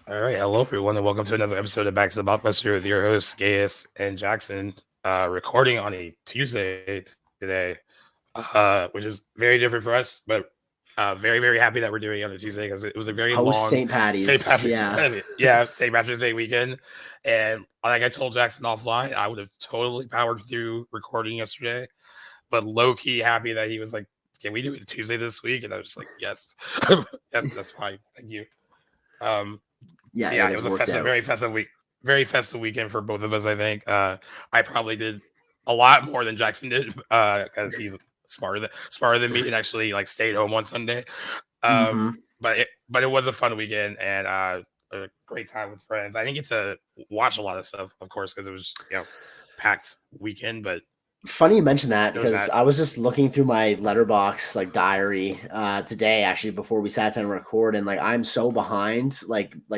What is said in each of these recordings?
All right, hello everyone, and welcome to another episode of Back to the Blockbuster with your hosts Gaius and Jackson. Recording on a Tuesday today, which is very different for us, but very happy that we're doing it on a Tuesday because it was a very Post long St. St. Patty's. Patrick's Yeah. St. Patrick's Day weekend, and like I told Jackson offline, I would have totally powered through recording yesterday, but low key happy that he was like, "Can we do it Tuesday this week?" And I was just like, "Yes, yes, that's fine, thank you." Um, Yeah, yeah, it it has was a worked festive, out. very festive weekend for both of us. I think I probably did a lot more than Jackson did because he's smarter than me and actually like stayed home on Sunday. Hmm. But it was a fun weekend and a great time with friends. I didn't get to watch a lot of stuff, of course, because it was packed weekend. But Funny you mention that there was because that. I was just looking through my letterbox diary today actually before we sat down and record, and I'm so behind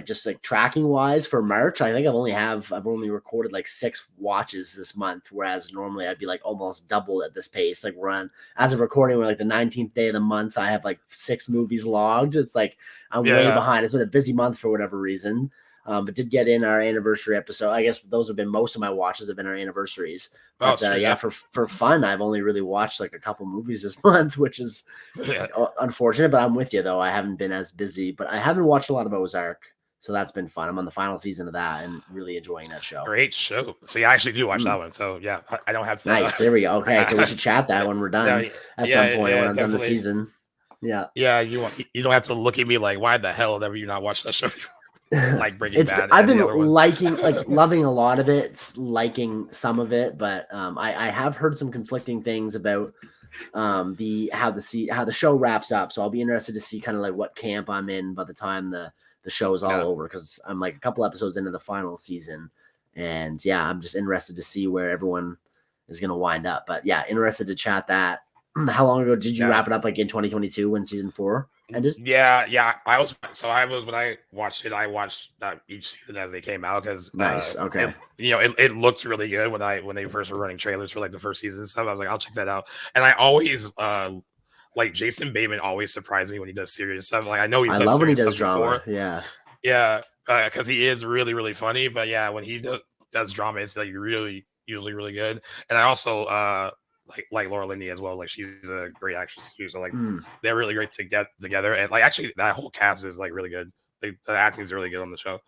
just tracking wise for March. I think I've only recorded like 6 watches this month, whereas normally I'd be like almost double at this pace. Like we're on, as of recording, we're like the 19th day of the month. I have like 6 movies logged. It's like I'm way Yeah. behind. It's been a busy month for whatever reason. But did get in our anniversary episode. I guess those have been most of my watches have been our anniversaries. Oh, But sweet. yeah, Yeah. for fun, I've only really watched like a couple movies this month, which is Yeah. unfortunate. But I'm with you though. I haven't been as busy, but I haven't watched a lot of Ozark, so that's been fun. I'm on the final season of that and really enjoying that show. Great show. See, I actually do watch that Mm, one. So yeah, I don't have to. nice. There we go. Okay, so we should chat that when we're No, done at some point yeah, when I'm done the definitely. season. Yeah. Yeah, you don't have to look at me like, why the hell have you not watched that show before? Like Breaking It's Bad I've and been the other ones. liking loving a lot of it, liking some of it, but I have heard some conflicting things about the how the show wraps up. So I'll be interested to see kind of like what camp I'm in by the time the show is all Yeah, over, because I'm like a couple episodes into the final season, and yeah, I'm just interested to see where everyone is going to wind up. But yeah, interested to chat that. How long ago did you yeah. wrap it up? Like in 2022 when season 4 ended? Yeah. I was when I watched it. I watched each season as they came out because Nice. Okay. it looked really good when they first were running trailers for like the first season and stuff. I was like, I'll check that out. And I always like Jason Bateman always surprised me when he does serious stuff. Like I know he's I done love when he serious does stuff drama. before. Yeah. Yeah, because he is really funny. But yeah, when he does drama, it's like really usually really good. And I also like Laura Linney as well. Like she's a great actress too. So like Mm, they're really great to get together. And like actually that whole cast is like really good. Like, the acting is really good on the show.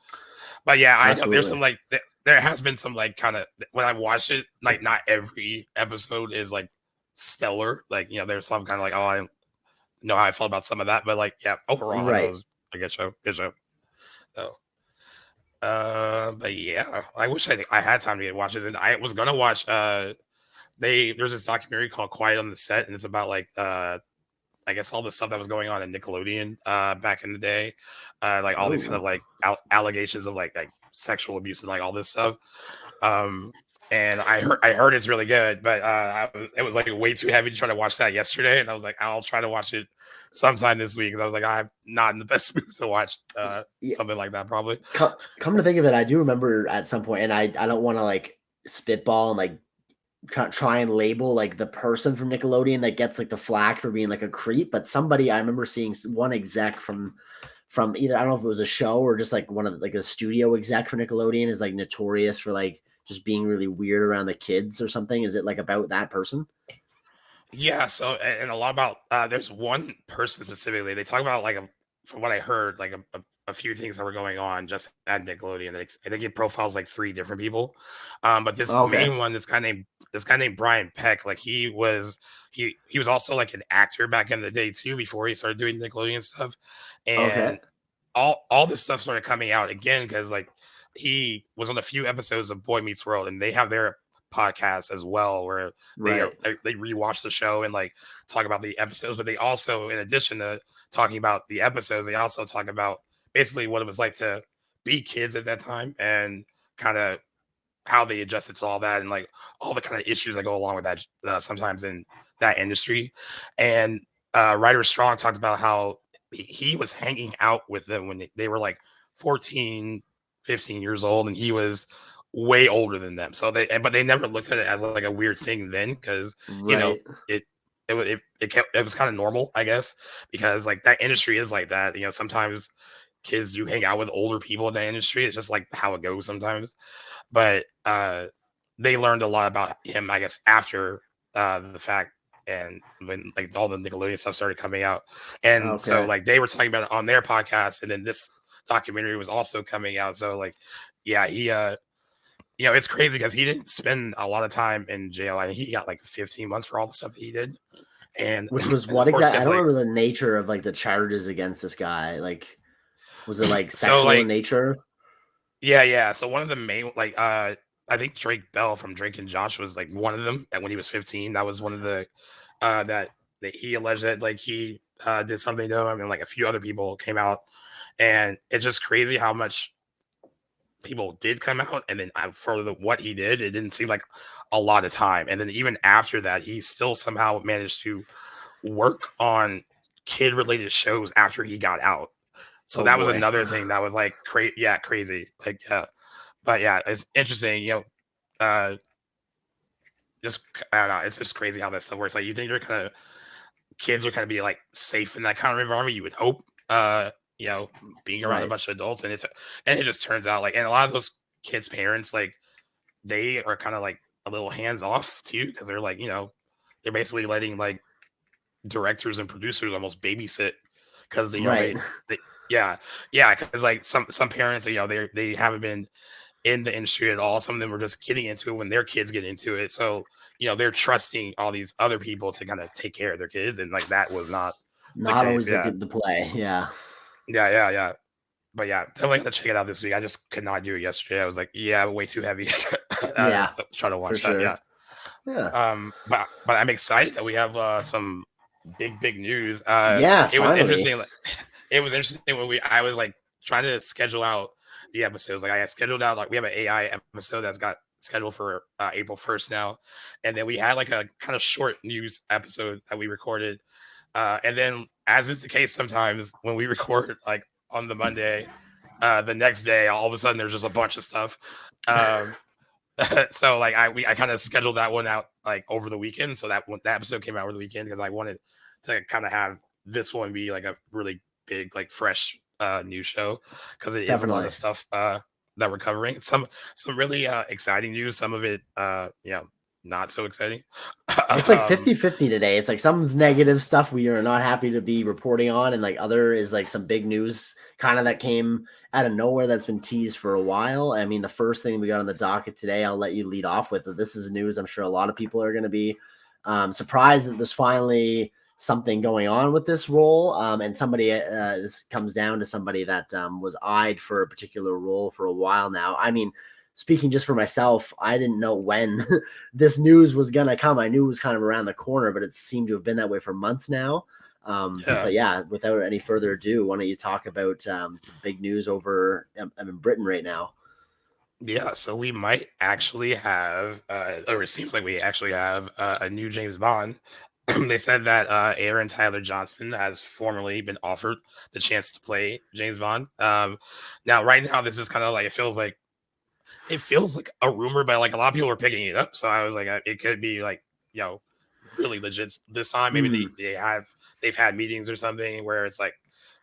But yeah, I know there's absolutely. some like there has been some like kind of when I watched it, like not every episode is like stellar. Like there's some kind of like, oh, I don't know how I felt about some of that, but like yeah, overall I know it Right. was a good show. Good show. So but yeah, I wish I had time to get watches, and I was gonna watch. There's this documentary called Quiet on the Set, and it's about like I guess all the stuff that was going on in Nickelodeon back in the day, like all these kind of Oh, like allegations of like sexual abuse and like all this stuff. Um, and I heard it's really good, but it was like way too heavy to try to watch that yesterday, and I was like, I'll try to watch it sometime this week because I was like, I'm not in the best mood to watch yeah. something like that probably. Come to think of it, I do remember at some point, and I don't want to spitball and try and label like the person from Nickelodeon that gets like the flack for being like a creep, but somebody I remember seeing one exec from either, I don't know if it was a show or just like one of like a studio exec for Nickelodeon is like notorious for like just being really weird around the kids or something. Is it like about that person? Yeah, so and a lot about there's one person specifically. They talk about like from what I heard, like a few things that were going on just at Nickelodeon. I think it profiles like three different people. But this Oh, okay. main one, this guy named Brian Peck, like he was also like an actor back in the day too, before he started doing Nickelodeon stuff. Okay. And all this stuff started coming out again because like he was on a few episodes of Boy Meets World, and they have their podcast as well where Right. they rewatch the show and like talk about the episodes, but they also, in addition to talking about the episodes, they also talk about basically what it was like to be kids at that time and kind of how they adjusted to all that and like all the kind of issues that go along with that sometimes in that industry. And Ryder Strong talked about how he was hanging out with them when they were like 14, 15 years old, and he was way older than them. So but they never looked at it as like a weird thing then because you know Right. it it was kind of normal, I guess, because like that industry is like that. Sometimes kids do hang out with older people in the industry. It's just like how it goes sometimes. But they learned a lot about him, I guess, after the fact, and when like all the Nickelodeon stuff started coming out, and so Okay. like they were talking about it on their podcast, and then this documentary was also coming out. So like, yeah, he it's crazy because he didn't spend a lot of time in jail. I think he got like 15 months for all the stuff that he did, and, Which was and of what course, exactly? I yes, don't like remember the nature of like the charges against this guy. Like, was it like so sexual in like nature? yeah. So one of the main like I think Drake Bell from Drake and Josh was like one of them. That when he was 15, that was one of the that he alleged that like he did something to him, and like a few other people came out, and it's just crazy how much people did come out, and then for what he did, it didn't seem like a lot of time, and then even after that, he still somehow managed to work on kid related shows after he got out. So Oh that was boy. another thing that was like crazy. Like but yeah, it's interesting. Uh, just I don't know. It's just crazy how that stuff works. Like you think you're kind of kids are gonna be like safe in that kind of environment. You would hope. You know, being around a Right. bunch of adults, and it just turns out like, and a lot of those kids' parents like they are kind of like a little hands off too because they're like they're basically letting like directors and producers almost babysit because Right. they yeah because like some parents they haven't been in the industry at all. Some of them were just getting into it when their kids get into it. So, they're trusting all these other people to kind of take care of their kids. And like that was not the Not case. always Yeah. the play. Yeah. Yeah. But yeah, definitely gonna check it out this week. I just could not do it yesterday. I was like, yeah, way too heavy. Yeah. Try to For watch that. sure. Yeah. Yeah. But I'm excited that we have some big news. Yeah. It was Finally. interesting. It was interesting when I was like trying to schedule out the episodes. Like I scheduled out like we have an AI episode that's got scheduled for April 1st now, and then we had like a kind of short news episode that we recorded. And then, as is the case sometimes when we record like on the Monday, the next day, all of a sudden there's just a bunch of stuff. Um, so like I kind of scheduled that one out like over the weekend, so that episode came out over the weekend because I wanted to kind of have this one be like a really big like fresh news show because it is a lot Definitely. of stuff that we're covering. Some really exciting news, some of it not so exciting. It's like um 50-50 today. It's like some's negative stuff we are not happy to be reporting on, and like other is like some big news kind of that came out of nowhere that's been teased for a while. I mean, the first thing we got on the docket today, I'll let you lead off with. This is news I'm sure a lot of people are going to be surprised that there's finally something going on with this role. And somebody, this comes down to somebody that was eyed for a particular role for a while now. I mean, speaking just for myself, I didn't know when this news was gonna come. I knew it was kind of around the corner, but it seemed to have been that way for months now. yeah. But yeah, without any further ado, why don't you talk about some big news over I'm in Britain right now? Yeah, so we might actually have, or it seems like we actually have a new James Bond. They said that Aaron Tyler Johnson has formally been offered the chance to play James Bond. Now, right now, this is kind of like it feels like a rumor, but like a lot of people are picking it up. So I was like, it could be like you know really legit this time. Maybe Hmm. they've had meetings or something where it's like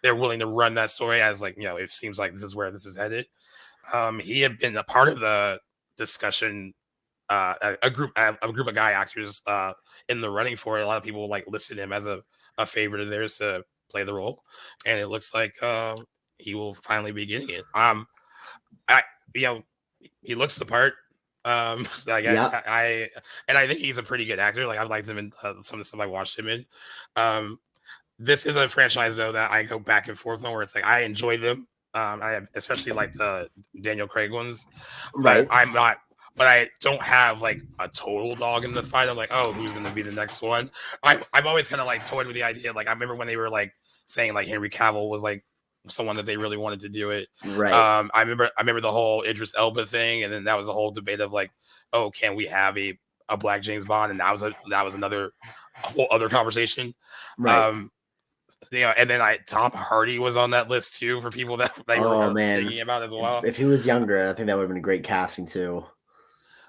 they're willing to run that story as like it seems like this is where this is headed. He had been a part of the discussion, a group of guy actors in the running for it. A lot of people like listed him as a favorite of theirs to play the role, and it looks like he will finally be getting it. I you know he looks the part. So Yep. and I think he's a pretty good actor. Like I've liked him in some of the stuff I watched him in. Um, this is a franchise though that I go back and forth on, where it's like I enjoy them. Especially like the Daniel Craig ones, but Right. I'm not. But I don't have like a total dog in the fight. I'm like, oh, who's gonna be the next one? I've always kind of like toyed with the idea. Like I remember when they were like saying like Henry Cavill was like someone that they really wanted to do it. Right. I remember the whole Idris Elba thing, and then that was a whole debate of like, oh, can we have a black James Bond? And that was another a whole other conversation. Right. Um, and then Tom Hardy was on that list too for people that they were Oh kind of man, thinking about as well. if he was younger, I think that would have been a great casting too.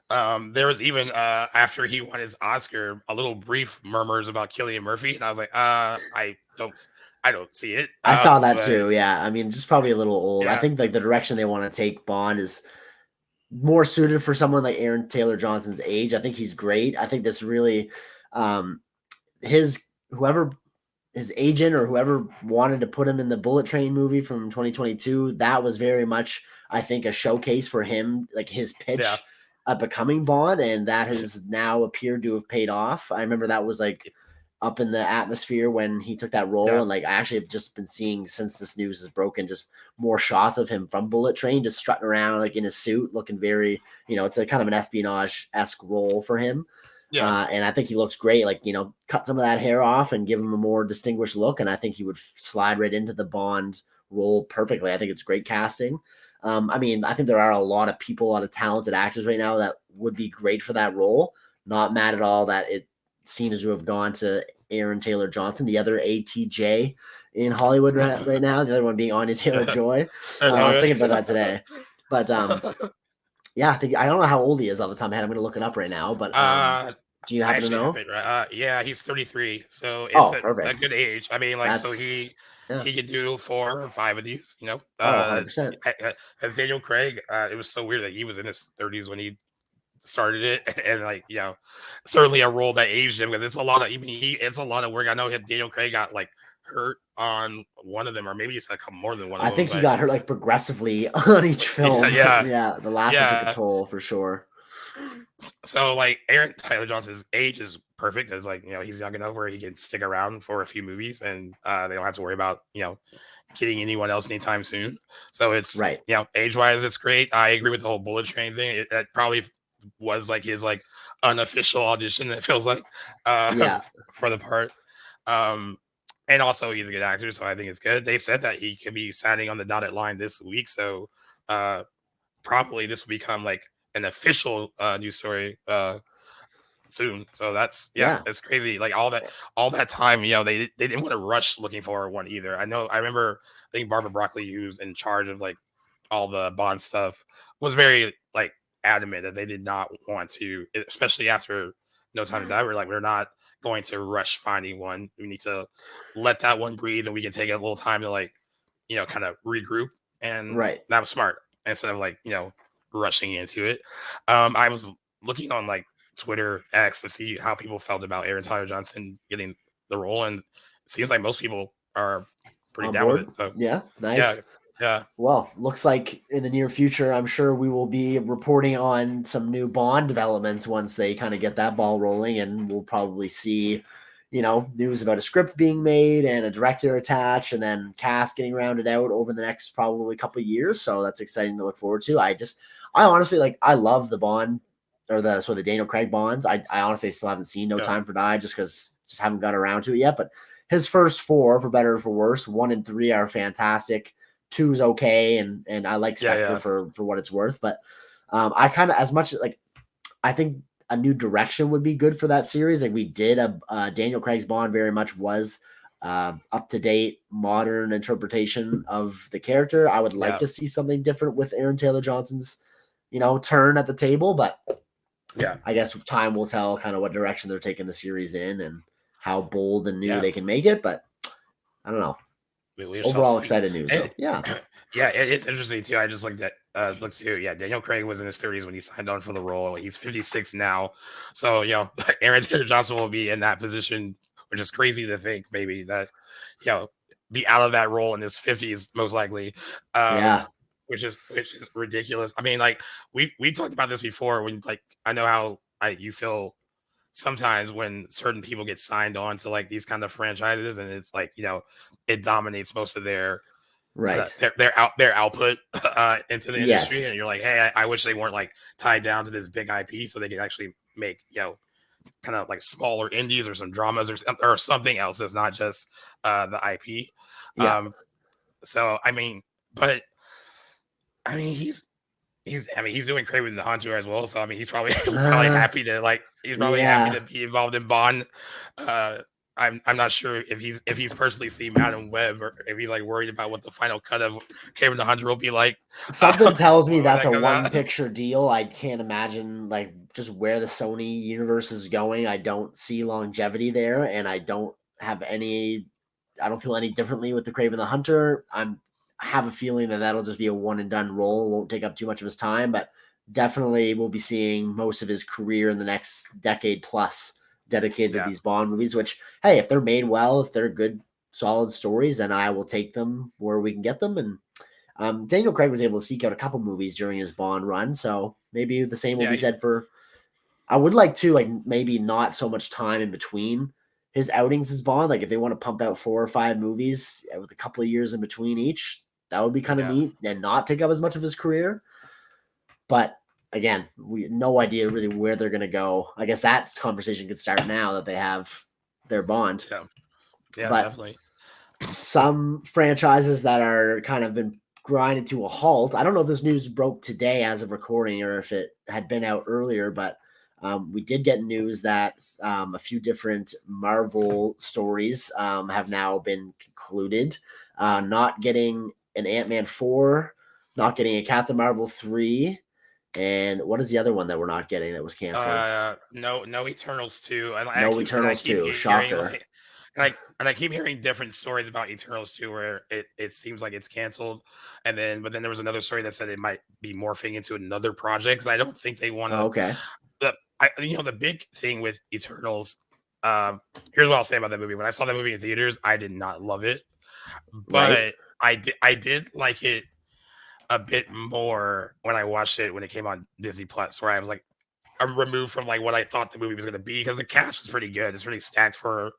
There was even after he won his Oscar, a little brief murmurs about Cillian Murphy, and I was like, I don't. I don't see it. I saw that But too. Yeah, I mean, just probably a little old. I yeah, think like the direction they want to take Bond is more suited for someone like Aaron Taylor Johnson's age. I think he's great. I think this really, um, his whoever his agent or whoever wanted to put him in the Bullet Train movie from 2022, that was very much, I think, a showcase for him, like his yeah, pitch of becoming Bond, and that has now appeared to have paid off. I remember that was like up in the atmosphere when he took that role, yeah, and like I actually have just been seeing since this news is broken, just more shots of him from Bullet Train, just strutting around like in his suit, looking very, it's a kind of an espionage-esque role for him. yeah. And I think he looks great. Like, cut some of that hair off and give him a more distinguished look. And I think he would slide right into the Bond role perfectly. I think it's great casting. I mean, I think there are a lot of people, a lot of talented actors right now that would be great for that role. Not mad at all that it seems to have gone to Aaron Taylor Johnson, the other ATJ in Hollywood right now. The other one being Anya Taylor Joy. I was thinking about that today. But yeah, I don't know how old he is all the time. I'm going to look it up right now. But I do you happen to actually have know? it right. Yeah, he's 33, so it's Oh, a perfect. good age. I mean, like, so That's yeah. he could do 4 or 5 of these. Oh, 100%. As Daniel Craig, it was so weird that he was in his 30s when he started it, and like, certainly a role that aged him, because it's a lot of, it's a lot of work. I know Daniel Craig got like hurt on one of them, or maybe it's like more than one of I them, think he but got hurt like progressively on each yeah, film. yeah, Yeah, the last one took a yeah. toll for sure. So like Aaron Tyler Johnson's age is perfect, as like, he's young enough where he can stick around for a few movies, and they don't have to worry about getting anyone else anytime soon. So it's, Right. age wise, it's great. I agree with the whole Bullet Train thing. That probably was like his like unofficial audition. It feels like Yeah. for the part. Um, and also he's a good actor, so I think it's good. They said that he could be signing on the dotted line this week, so uh, probably this will become like an official news story soon. So that's, yeah, Yeah. it's crazy. Like all that time, they didn't want to rush looking for one either. I remember, I think Barbara Broccoli, who's in charge of like all the Bond stuff, was very like adamant that they did not want to, especially after No Time to Die. We're not going to rush finding one. We need to let that one breathe, and we can take a little time to like, kind of regroup. And Right. that was smart, instead of like, rushing into it. I was looking on like Twitter X to see how people felt about Aaron Tyler Johnson getting the role, and it seems like most people are pretty On down with board. it. So Yeah. yeah, Nice. yeah, Well, looks like in the near future, I'm sure we will be reporting on some new Bond developments once they kind of get that ball rolling, and we'll probably see, news about a script being made and a director attached, and then cast getting rounded out over the next probably couple of years. So that's exciting to look forward to. I honestly I love the Bond or the Daniel Craig Bonds. I honestly still haven't seen No yeah, Time to Die just haven't got around to it yet. But his first four, for better or for worse, 1 and 3 are fantastic. Two's okay, and I like yeah, Spectre yeah, for what it's worth, but I kind of, as much as like, I think a new direction would be good for that series. Like we did Daniel Craig's Bond very much was up to date, modern interpretation of the character. I would like yeah, to see something different with Aaron Taylor Johnson's, turn at the table, but yeah, I guess time will tell kind of what direction they're taking the series in and how bold and new yeah. they can make it. But I don't know. We shall Overall see. excited news And, though. Yeah. yeah, it's interesting too. I just looked too. Yeah, Daniel Craig was in his 30s when he signed on for the role. He's 56 now, so Aaron Taylor Johnson will be in that position, which is crazy to think, maybe that be out of that role in his 50s most likely. Yeah. Which is ridiculous. I mean, like we talked about this before, when like I know how you feel sometimes when certain people get signed on to like these kind of franchises, and it's like, it dominates most of their kind of Right. their output into the industry, Yes. and you're like, hey, I wish they weren't like tied down to this big IP, so they could actually make kind of like smaller indies or some dramas or something else that's not just the IP. Yeah. Um, so I mean, but I mean, he's doing Craven the Hunter as well. So I mean, he's probably probably Uh, happy to like he's probably happy yeah. to be involved in Bond. I'm not sure if he's personally seen Madam Web, or if he's like worried about what the final cut of Craven the Hunter will be like Something tells me when that's that a comes one out. picture deal. I can't imagine like just where the Sony universe is going. I don't see longevity there, and I don't have any I don't feel any differently with the Kraven the Hunter. I have a feeling that that'll just be a one and done role. It won't take up too much of his time, but definitely we'll be seeing most of his career in the next decade plus dedicated to these Bond movies, which, hey, if they're made well, if they're good, solid stories, then I will take them where we can get them. And Daniel Craig was able to seek out a couple movies during his Bond run, so maybe the same will be said for. I would like to, like, maybe not so much time in between his outings as Bond. Like, if they want to pump out 4 or 5 movies with a couple of years in between each, that would be kind of neat and not take up as much of his career. But again, we no idea really where they're going to go. I guess that conversation could start now that they have their Bond. Yeah, but definitely. Some franchises that are kind of been grinded to a halt. I don't know if this news broke today as of recording or if it had been out earlier, but we did get news that a few different Marvel stories have now been concluded. Not getting an Ant-Man 4, not getting a Captain Marvel 3, and what is the other one that we're not getting that was canceled? No Eternals 2. No Eternals 2. Shocker. I keep hearing different stories about Eternals 2 where it seems like it's canceled. But then there was another story that said it might be morphing into another project because I don't think they want to. Okay. The big thing with Eternals, here's what I'll say about that movie. When I saw that movie in theaters, I did not love it. But I did like it a bit more when I watched it when it came on Disney Plus, where I was like, I'm removed from like what I thought the movie was going to be because the cast was pretty good. It's pretty stacked for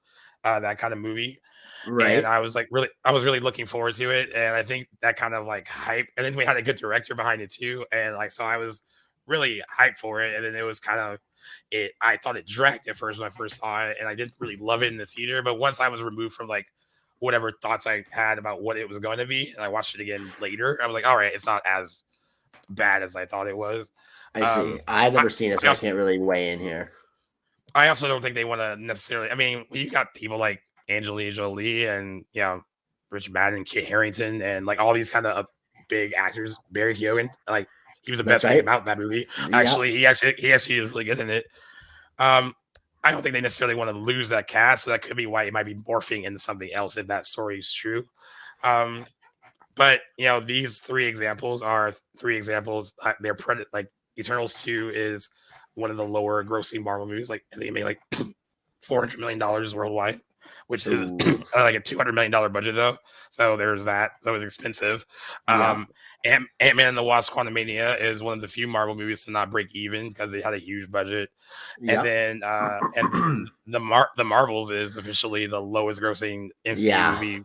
that kind of movie. And I was really looking forward to it. And I think that kind of like hype. And then we had a good director behind it too. And like, so I was really hyped for it. And then it was kind of I thought it dragged at first when I first saw it. And I didn't really love it in the theater. But once I was removed from like whatever thoughts I had about what it was going to be, and I watched it again later, I was like, all right, it's not as bad as I thought it was. I see. I've never seen it, so I can't really weigh in here. I also don't think they want to necessarily. I mean, you got people like Angelina Jolie and Richard Madden, Kit Harington, and like all these kind of big actors. Barry Keoghan, like he was the best thing about that movie. Actually, he actually was really good in it. I don't think they necessarily want to lose that cast, so that could be why it might be morphing into something else if that story is true. But these 3 examples are 3 examples. They're like Eternals 2 is one of the lower grossing Marvel movies. Like they made like $400 million worldwide, which is like a $200 million budget though. So there's that. So it's expensive. Ant-Man and the Wasp: Quantumania is one of the few Marvel movies to not break even because they had a huge budget. And then the Marvels is officially the lowest grossing MCU movie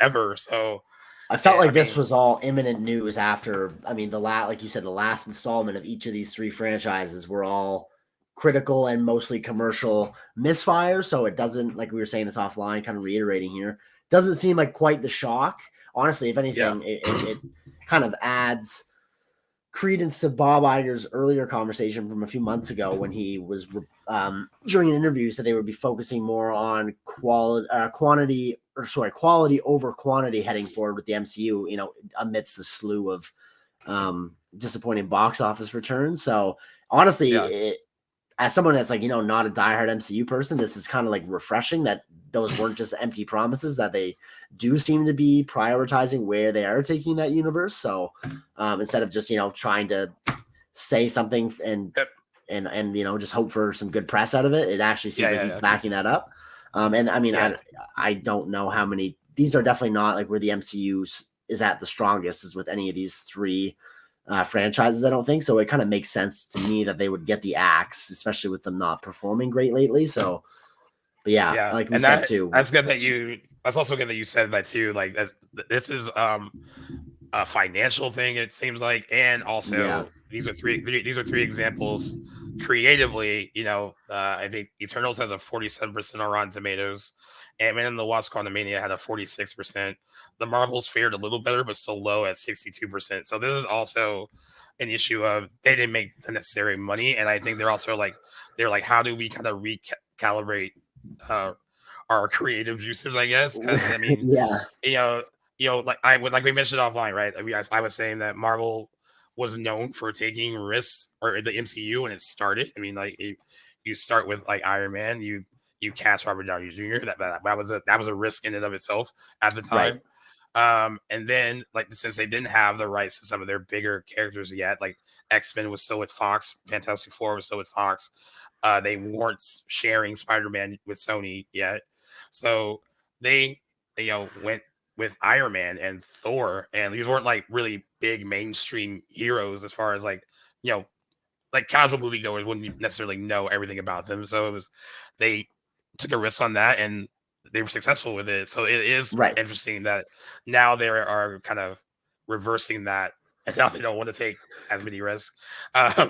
ever. So I felt like this was all imminent news after, like you said, the last installment of each of these 3 franchises were all critical and mostly commercial misfire. So it doesn't, like we were saying this offline, kind of reiterating here, doesn't seem like quite the shock. Honestly, if anything, it kind of adds credence to Bob Iger's earlier conversation from a few months ago when he was during an interview said they would be focusing more on quality over quantity heading forward with the MCU, amidst the slew of disappointing box office returns. So honestly, as someone that's like, not a diehard MCU person, this is kind of like refreshing that those weren't just empty promises, that they do seem to be prioritizing where they are taking that universe. So instead of just, trying to say something and just hope for some good press out of it, it actually seems like he's backing that up. I don't know how many, these are definitely not like where the MCU is at the strongest is with any of these 3 franchises, I don't think. So it kind of makes sense to me that they would get the axe, especially with them not performing great lately. So, but like we said too. That's good that that's also good that you said that too. Like this is a financial thing, it seems like, and also these are three examples creatively. I think Eternals has a 47% on Rotten Tomatoes. Ant-Man and the Wasp: Quantumania had a 46%. The Marvels fared a little better, but still low at 62%. So this is also an issue of they didn't make the necessary money, and I think they're also like how do we kind of recalibrate our creative juices? I guess because I mean, like we mentioned offline, right? I was saying that Marvel was known for taking risks, or the MCU when it started. I mean, like you start with like Iron Man, you you cast Robert Downey Jr. That was a risk in and of itself at the Right. time. And then like since they didn't have the rights to some of their bigger characters yet, like X-Men was still with Fox, Fantastic Four was still with Fox. They weren't sharing Spider-Man with Sony yet, so they went with Iron Man and Thor, and these weren't like really big mainstream heroes as far as like you know like casual moviegoers wouldn't necessarily know everything about them. So it was they took a risk on that and they were successful with it. So it is Right. interesting that now they are kind of reversing that, and now they don't want to take as many risks.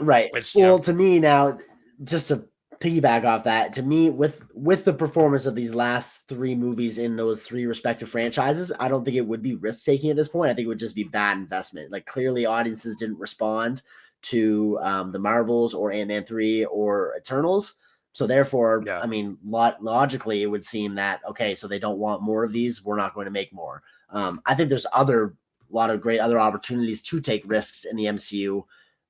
Right. Which Well, to me now, just to piggyback off that, to me, with the performance of these last three movies in those three respective franchises, I don't think it would be risk taking at this point. I think it would just be bad investment. Like clearly, audiences didn't respond to the Marvels or Ant-Man 3 or Eternals. So therefore, yeah, I mean, logically, it would seem that okay, so they don't want more of these. We're not going to make more. I think there's a lot of great other opportunities to take risks in the MCU,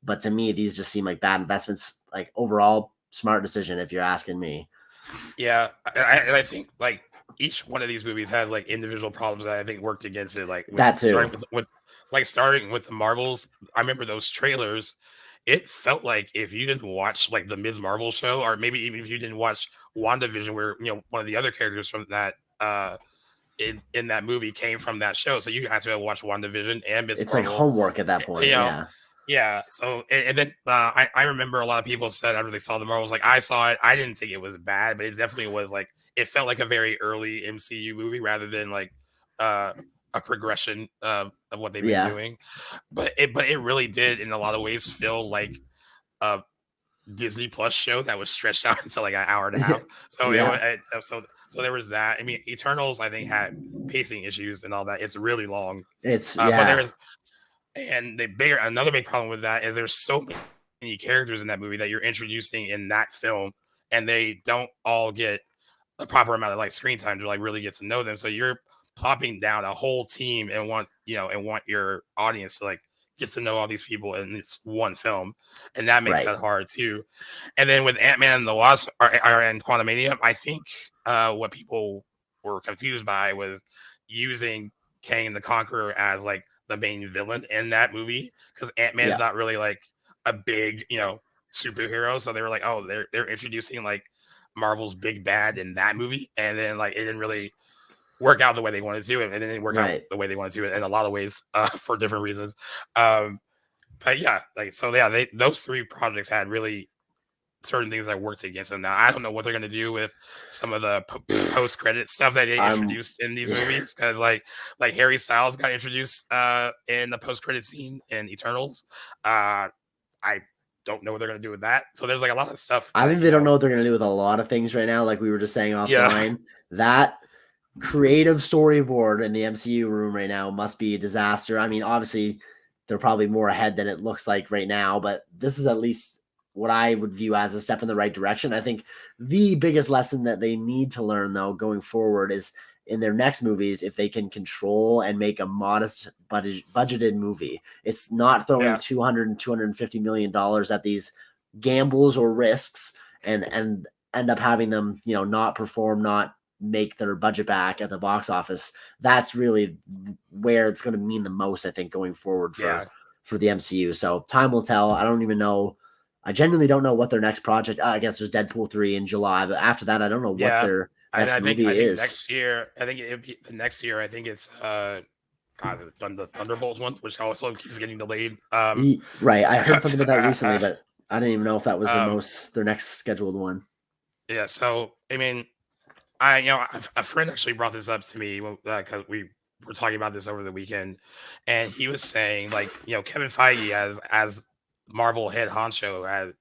but to me, these just seem like bad investments. Like overall, smart decision if you're asking me. yeah, and I think like each one of these movies has like individual problems that I think worked against it. Like with That too. starting with the Marvels, I remember those trailers. It felt like if you didn't watch like the Ms. Marvel show, or maybe even if you didn't watch WandaVision, where one of the other characters from that in that movie came from that show, so you had to watch WandaVision and Ms. It's like Marvel. homework at that You point. know, Yeah. yeah. So and then I remember a lot of people said after they saw the Marvels, like I saw it, I didn't think it was bad, but it definitely was like it felt like a very early MCU movie rather than like uh, a progression of what they've been Yeah. doing. But it really did in a lot of ways feel like a Disney Plus show that was stretched out into like an hour and a half. So it was Yeah. so there was that. I mean, Eternals I think had pacing issues and all that. It's really long, It's but there yeah. is and another big problem with that is there's so many characters in that movie that you're introducing in that film, and they don't all get the proper amount of like screen time to like really get to know them. So you're plopping down a whole team and want your audience to like get to know all these people in this one film, and that makes Right. that hard too. And then with Ant-Man and the Wasp and Quantumania, I think what people were confused by was using Kang the Conqueror as like the main villain in that movie because Ant-Man's Yeah. not really like a big superhero. So they were like, oh, they're introducing like Marvel's big bad in that movie, and then like it didn't really work out the way they wanted to, and it didn't work out Right. the way they wanted to in a lot of ways for different reasons. Um, but yeah, like so, yeah, those three projects had really certain things that worked against them. Now I don't know what they're gonna do with some of the post credit stuff that they I'm introduced in these movies because like Harry Styles got introduced in the post credit scene in Eternals. I don't know what they're gonna do with that. So there's like a lot of stuff I that think they don't know what they're gonna do with a lot of things right now. Like we were just saying yeah. offline, that creative storyboard in the MCU room right now must be a disaster. I mean, obviously they're probably more ahead than it looks like right now, but this is at least what I would view as a step in the right direction. I think the biggest lesson that they need to learn though going forward is in their next movies if they can control and make a modest budgeted movie. It's not throwing Yeah. 200 and 250 million dollars at these gambles or risks and end up having them, not perform, not make their budget back at the box office. That's really where it's going to mean the most, I think, going forward Yeah. for the MCU. So time will tell. I don't even know. I genuinely don't know what their next project. I guess there's Deadpool 3 in July, but after that, I don't know what Yeah. their And next I movie think is. next year, I think it'd be the next year. I think it's God, the Thunderbolts one, which also keeps getting delayed. Right, I heard something about that recently, but I didn't even know if that was um, their next scheduled one. yeah. So I mean, a friend actually brought this up to me because we were talking about this over the weekend, and he was saying like Kevin Feige as Marvel head honcho has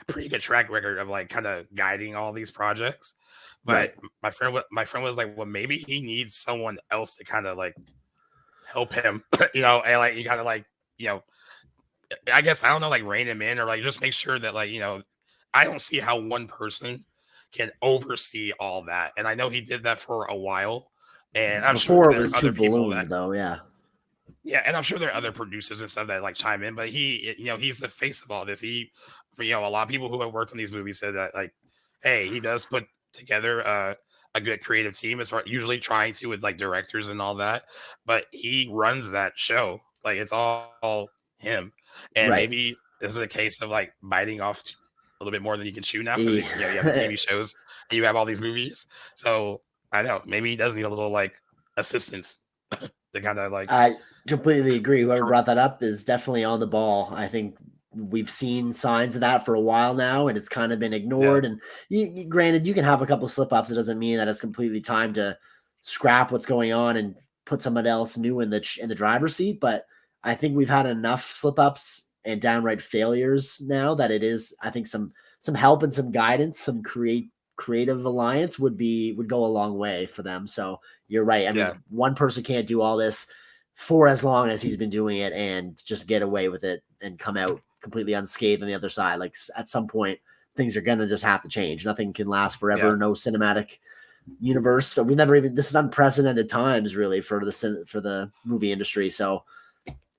a pretty good track record of like kind of guiding all these projects. But Right. my friend was like, well, maybe he needs someone else to kind of like help him, and like you kind of like I guess I don't know, like rein him in or like just make sure that like I don't see how one person can oversee all that, and I know he did that for a while, and I'm sure Before it there was are too other people that ballooned, though. Yeah. and I'm sure there are other producers and stuff that like chime in, but he's the face of all this. A lot of people who have worked on these movies said that like, hey, he does put together a good creative team as far usually trying to with like directors and all that, but he runs that show. Like it's all him. And Right. maybe this is a case of like biting off a little bit more than you can chew now because E- you know you have the TV shows and you have all these movies. So I know maybe he does need a little like assistance to kind of like I completely agree. Whoever brought that up is definitely on the ball. I think we've seen signs of that for a while now, and it's kind of been yeah, ignored. And granted, you can have a couple slip ups. It doesn't mean that it's completely time to scrap what's going on and put someone else new in the driver's seat. But I think we've had enough slip ups and downright failures now that it is. I think some help and some guidance, some creative alliance would go a long way for them. So you're right. I mean, yeah, one person can't do all this for as long as he's been doing it and just get away with it and come out completely unscathed on the other side. Like at some point, things are gonna just have to change. Nothing can last yeah, forever. No cinematic universe. So we never even. This is unprecedented times, really, for the movie industry. So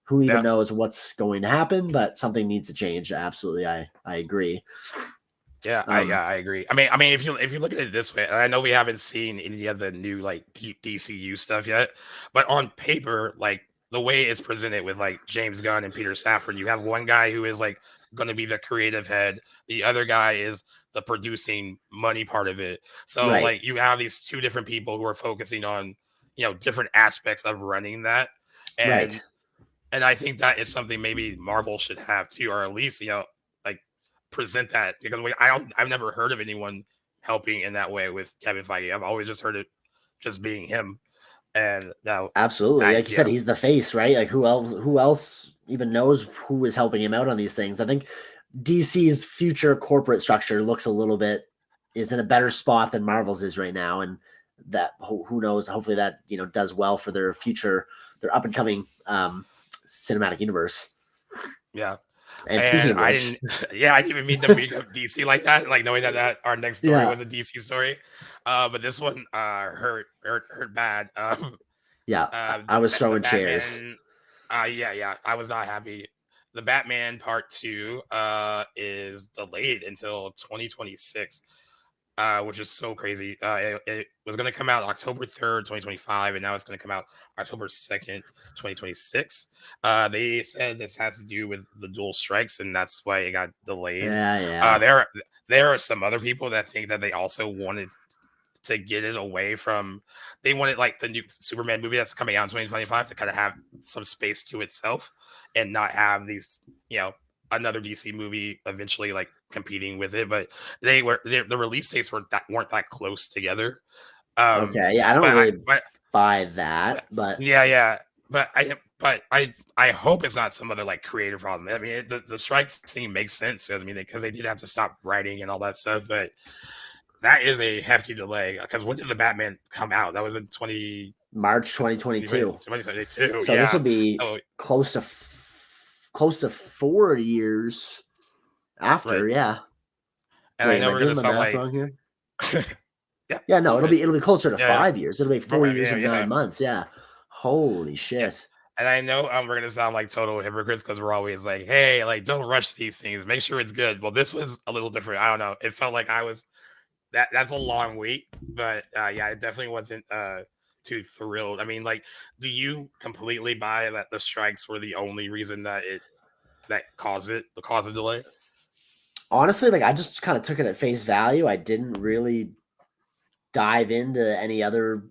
who even yeah. knows what's going to happen? But something needs to change. Absolutely, I agree. Yeah, I agree. If you look at it this way, and I know we haven't seen any of the new like DCU stuff yet, but on paper, like the way it's presented with like James Gunn and Peter Safran, you have one guy who is like going to be the creative head, the other guy is the producing money part of it. So Right, like you have these two different people who are focusing on different aspects of running that, right. and I think that is something maybe Marvel should have too, or at least like present that because I've never heard of anyone helping in that way with Kevin Feige. I've always just heard it just being him, and now Absolutely. I Like you said, he's the face, right? Like who else even knows who is helping him out on these things? I think DC's future corporate structure looks a little bit is in a better spot than Marvel's is right now. And that who knows, hopefully that, does well for their future, their up and coming cinematic universe. yeah. And speaking And of I which, didn't, yeah, I didn't even mean to bring up DC like that, like knowing that our next story yeah, was a DC story. But this one hurt bad. yeah, I was The throwing chairs. Batman, yeah, I was not happy. The Batman Part Two is delayed until 2026, which is so crazy. It was going to come out October 3rd, 2025, and now it's going to come out October 2nd, 2026. They said this has to do with the dual strikes, and that's why it got delayed. Yeah, Uh, yeah. there, there are some other people that think that they also wanted to get it away from. They wanted like the new Superman movie that's coming out in 2025 to kind of have some space to itself and not have these, another DC movie eventually like competing with it. But the release dates weren't that close together. Okay. Yeah, I don't But I really but buy but that, but yeah. But I hope it's not some other like creative problem. I mean, the strikes thing makes sense. I mean, because they did have to stop writing and all that stuff, but that is a hefty delay because when did the Batman come out? That was in March 2020 2022. 2022. So this Yeah. will be So, close to 4 years after. right. Yeah. And I Wait, am know I we're going doing to my sound math like, wrong here? yeah, Yeah, a no, little it'll bit. be closer to Yeah. 5 years. It'll be 4 years Yeah. and Yeah. 9 months. Yeah. Holy Yeah. shit. And I know we're going to sound like total hypocrites because we're always like, hey, like, don't rush these things. Make sure it's good. Well, this was a little different. I don't know. It felt like I was, that's a long wait. But yeah, it definitely wasn't too thrilled. I mean, like, do you completely buy that the strikes were the only reason that caused the delay? Honestly, like I just kind of took it at face value. I didn't really dive into any other,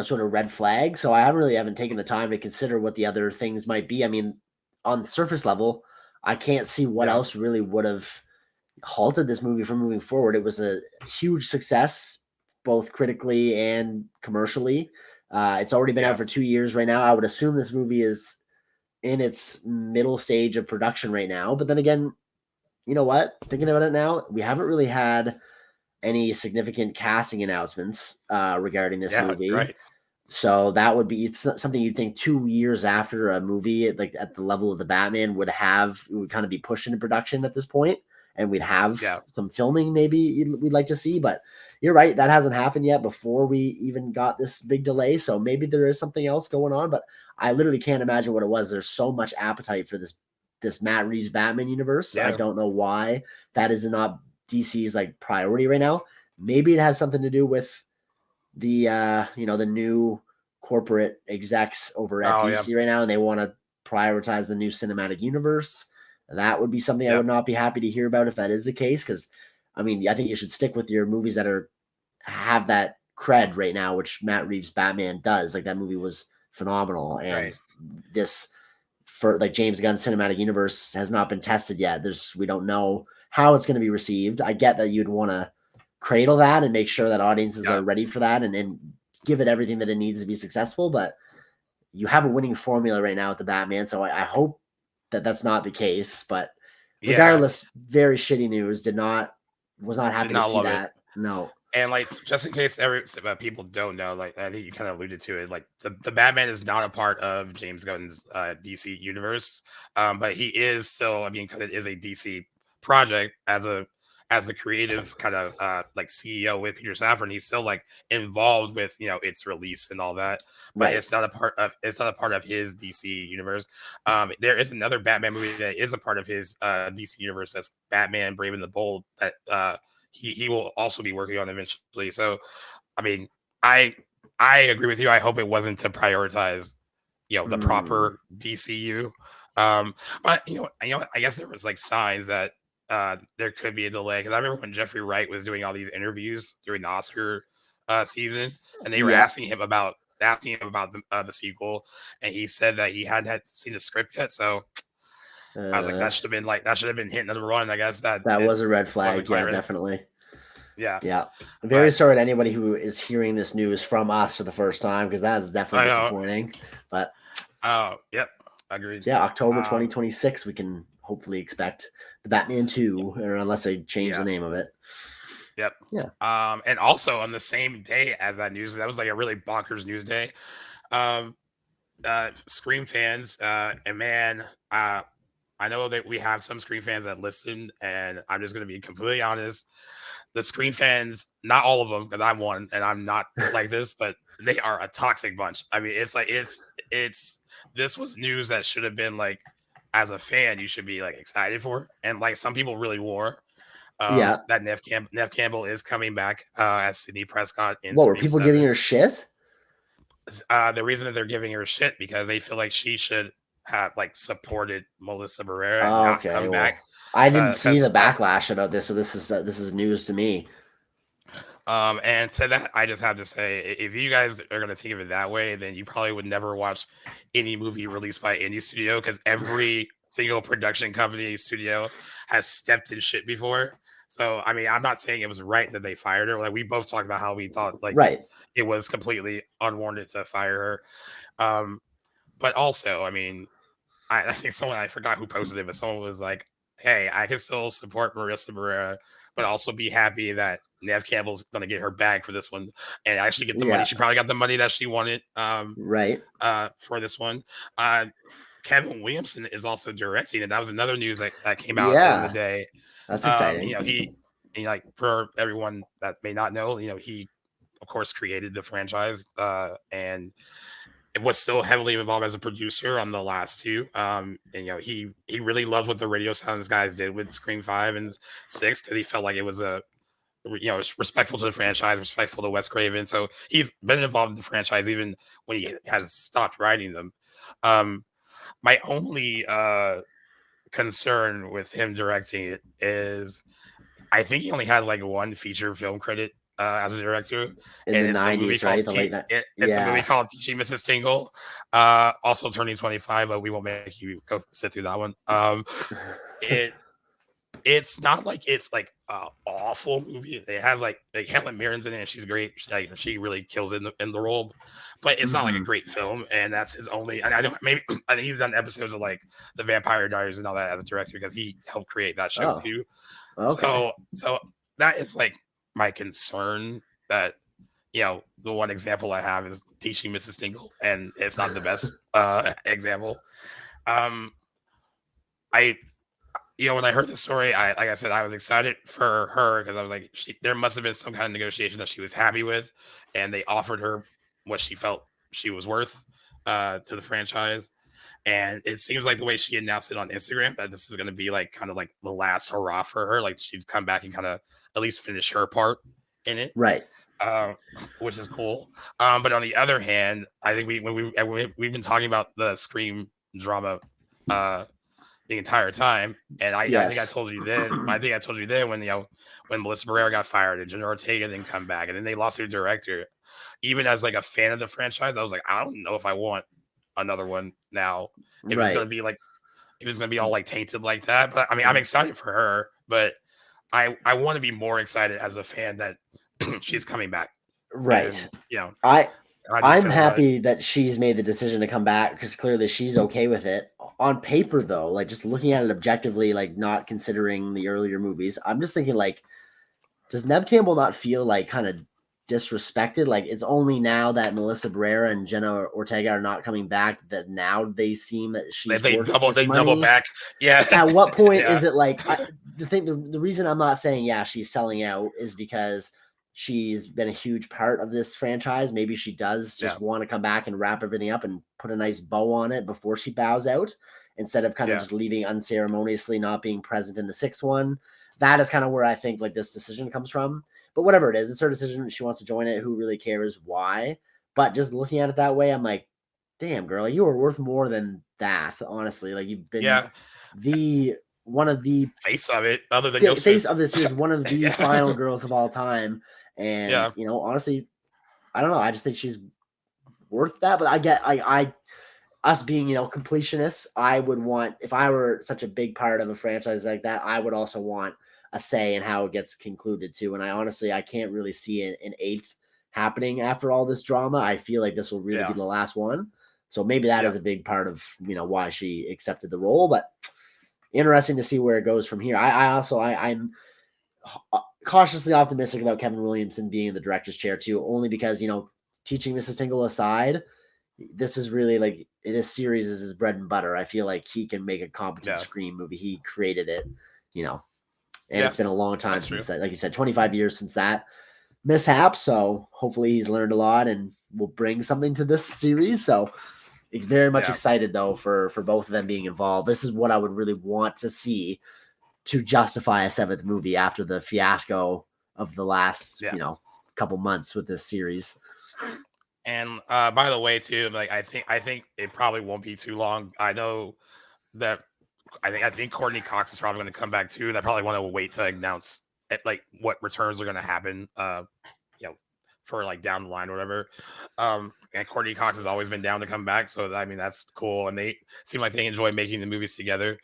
sort of red flag. So I haven't taken the time to consider what the other things might be. I mean, on surface level, I can't see what Yeah. else really would have halted this movie from moving forward. It was a huge success, both critically and commercially. It's already been out Yeah. for 2 years right now. I would assume this movie is in its middle stage of production right now. But then again, you know what? Thinking about it now, we haven't really had any significant casting announcements regarding this Yeah. movie. Right. So that would be it's something you'd think 2 years after a movie like at the level of the Batman would kind of be pushed into production at this point, and we'd have Yeah. some filming maybe we'd like to see. But you're right, that hasn't happened yet before we even got this big delay. So maybe there is something else going on, but I literally can't imagine what it was. There's so much appetite for this Matt Reeves Batman universe. I Yeah. don't know why that is not DC's like priority right now. Maybe it has something to do with the the new corporate execs over at Oh yeah, DC right now, and they want to prioritize the new cinematic universe. That would be something I yeah, would not be happy to hear about if that is the case. Because I mean, I think you should stick with your movies that have that cred right now, which Matt Reeves' Batman does. Like that movie was phenomenal, right. and this for like James Gunn's cinematic universe has not been tested yet. We don't know how it's going to be received. I get that you'd want to cradle that and make sure that audiences Yeah, are ready for that and give it everything that it needs to be successful. But you have a winning formula right now with the Batman, so I hope that that's not the case. But yeah. regardless, very shitty news. Was not Did happy to not see love it. that. No. And like, just in case people don't know, like I think you kind of alluded to it, like the Batman is not a part of James Gunn's DC universe, but he is still. I mean, because it is a DC project as the creative kind of like CEO with Peter Safran, he's still like involved with its release and all that, but Right. it's not a part of his DC universe. There is another Batman movie that is a part of his DC universe. That's Batman: Brave and the Bold. That he will also be working on eventually. So, I mean, I I agree with you. I hope it wasn't to prioritize, the Mm, proper DCU. But I guess there was like signs that there could be a delay because I remember when Jeffrey Wright was doing all these interviews during the Oscar season, and they were yep. asking him about the sequel, and he said that he hadn't had seen the script yet. So I was like, Uh, that should have been hit number one. I guess that that it was a red wasn't flag. quite Yeah, ready. definitely. Yeah, Yeah. Very but sorry to anybody who is hearing this news from us for the first time because that is definitely I know. disappointing. But Oh, yep, agreed. yeah, October Um, 2026, we can hopefully expect the Batman 2, or unless they change the yeah, name of it. yep. Yeah. And also on the same day as that news, that was like a really bonkers news day. Um, Scream fans, and man, I know that we have some Scream fans that listen, and I'm just going to be completely honest. The Scream fans, not all of them, because I'm one, and I'm not like this, but they are a toxic bunch. I mean, it's like it's this was news that should have been like, as a fan, you should be like excited for, and like some people really were. Yeah. That Neve Campbell is coming back as Sidney Prescott in What were Scream people giving Seven. her shit? The reason that they're giving her shit because they feel like she should have like supported Melissa Barrera and Oh, not okay. come back. Well, I didn't see Because the backlash about this, so this is news to me. and to that, I just have to say, if you guys are gonna think of it that way, then you probably would never watch any movie released by any studio because every single production company studio has stepped in shit before. So I mean, I'm not saying it was right that they fired her. Like we both talked about how we thought like Right. it was completely unwarranted to fire her. But also, I mean, I think someone I forgot who posted it, but someone was like, "Hey, I can still support Marissa Barrera, but also be happy that Nev Campbell's going to get her bag for this one and actually get the money. Yeah. She probably got the money that she wanted Right. for this one." Uh, Kevin Williamson is also directing, and that was another news that came out in the Yeah. day. That's exciting. Like for everyone that may not know, he of course created the franchise and it was still heavily involved as a producer on the last two. And he really loved what the radio sounds guys did with Scream V and VI because he felt like it was it's respectful to the franchise, respectful to Wes Craven. So he's been involved in the franchise even when he has stopped writing them. Um, my only concern with him directing it is I think he only has like one feature film credit as a director, In and the 90s, right? The late night. It's a movie Yeah. called Teaching Mrs. Tingle, also turning 25, but we won't make you go sit through that one. It it's not like it's like a awful movie. It has like Helen Mirren's in it, and she's great. She really kills it in the role, but it's not like a Hmm. great film. And that's his only. And I know maybe I think he's done episodes of like The Vampire Diaries and all that as a director because he helped create that show Oh, too. okay. So that is like my concern that the one example I have is Teaching Mrs. Tingle, and it's not the best example. Um, I when I heard the story, I like I said, I was excited for her because I was like, there must have been some kind of negotiation that she was happy with, and they offered her what she felt she was worth to the franchise. And it seems like the way she announced it on Instagram that this is going to be like kind of like the last hurrah for her. Like she'd come back and kind of at least finish her part in it, Right. um, which is cool. But on the other hand, I think we've been talking about the Scream drama uh, the entire time, and I think I Yes. told you then. I think I told you then when when Melissa Barrera got fired and Jenna Ortega didn't come back, and then they lost their director. Even as like a fan of the franchise, I was like, I don't know if I want another one now. If it's Right. gonna be like, if it's gonna be all like tainted like that. But I mean, I'm excited for her, but I want to be more excited as a fan that she's coming back, Right. and you know, I how do you I'm feel about it? happy that she's made the decision to come back because clearly she's okay with it. On paper, though, like just looking at it objectively, like not considering the earlier movies, I'm just thinking like, does Neve Campbell not feel like kind of disrespected? Like it's only now that Melissa Barrera and Jenna Ortega are not coming back that now they seem that she's worth this They double money. back, yeah, At what point yeah, is it like the reason I'm not saying yeah she's selling out is because she's been a huge part of this franchise. Maybe she does yeah, just want to come back and wrap everything up and put a nice bow on it before she bows out instead of kind of yeah, just leaving unceremoniously, not being present in the sixth one. That is kind of where I think like this decision comes from. But whatever it is, it's her decision. She wants to join it. Who really cares why? But just looking at it that way, I'm like, damn, girl, you are worth more than that. Honestly, like you've been yeah. the one of the Face of it, other than face Ghostface. of this series, one of the Yeah, final girls of all time. And yeah, honestly, I don't know. I just think she's worth that. But I us being completionists, I would want if I were such a big part of a franchise like that, I would also want a say in how it gets concluded too. And I can't really see an eighth happening after all this drama. I feel like this will really be yeah, the last one. So maybe that yeah, is a big part of why she accepted the role. But interesting to see where it goes from here. I'm cautiously optimistic about Kevin Williamson being in the director's chair too, only because teaching Mrs. Tingle aside, this is really like this series is his bread and butter. I feel like he can make a competent yeah, Scream movie. He created it, and yeah. it's been a long time That's since true. that. Like you said, 25 years since that mishap. So hopefully he's learned a lot and will bring something to this series. So very much Yeah, excited though for both of them being involved. This is what I would really want to see to justify a seventh movie after the fiasco of the last yeah. couple months with this series. And by the way, too, like I think it probably won't be too long. I know that I think Courtney Cox is probably going to come back too. And I probably want to wait to announce like what returns are going to happen. You know, for like down the line or whatever. And Courtney Cox has always been down to come back, so I mean that's cool. And they seem like they enjoy making the movies together.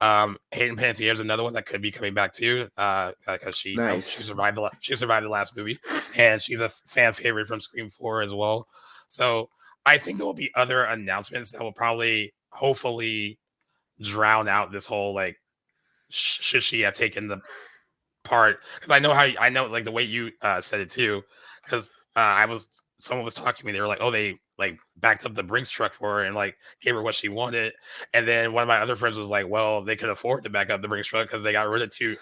Hayden Panettiere is another one that could be coming back too, because she Nice. survived the last movie, and she's a fan favorite from Scream 4 as well. So I think there will be other announcements that will probably, hopefully, drown out this whole like should she have taken the part, because I know like the way you said it too, because I was someone was talking to me, they were like, oh, they like backed up the Brinks truck for her and like gave her what she wanted, and then one of my other friends was like, well, they could afford to back up the Brinks truck because they got rid of two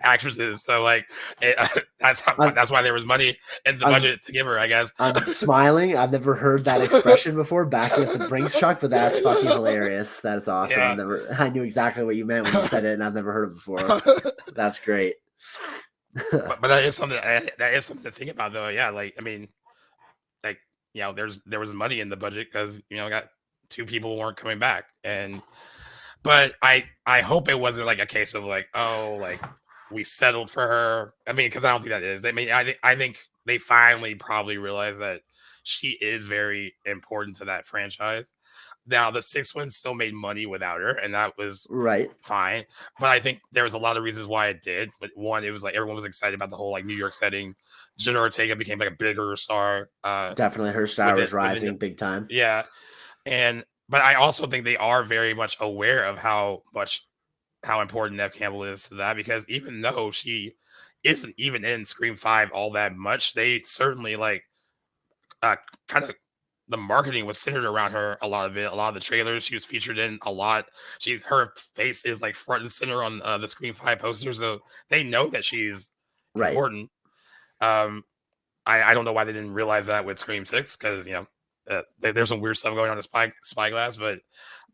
actresses, so like I'm, that's why there was money in the I'm budget to give her, I guess. I'm smiling. I've never heard that expression before, backing up the Brinks truck, but that's fucking hilarious. That's awesome. Yeah. I knew exactly what you meant when you said it, and I've never heard it before. That's great. But that is something, that is something to think about though. Yeah, like I mean, like there was money in the budget because got two people weren't coming back, and but I hope it wasn't like a case of like, oh, like we settled for her. I mean, because I don't think that is. I think they finally probably realized that she is very important to that franchise. Now the sixth one still made money without her, and that was Right. fine. But I think there was a lot of reasons why it did. But one, it was like everyone was excited about the whole like New York setting. Jenna Ortega became like a bigger star Definitely her star was within rising big time. yeah. And but I also think they are very much aware of how important Neve Campbell is to that, because even though she isn't even in Scream 5 all that much, they certainly like uh kind of the marketing was centered around her, a lot of it, a lot of the trailers she was featured in a lot. Her face is like front and center on the Scream 5 posters, so they know that she's Right. important. Um I don't know why they didn't realize that with Scream 6, because there's some weird stuff going on in Spyglass, but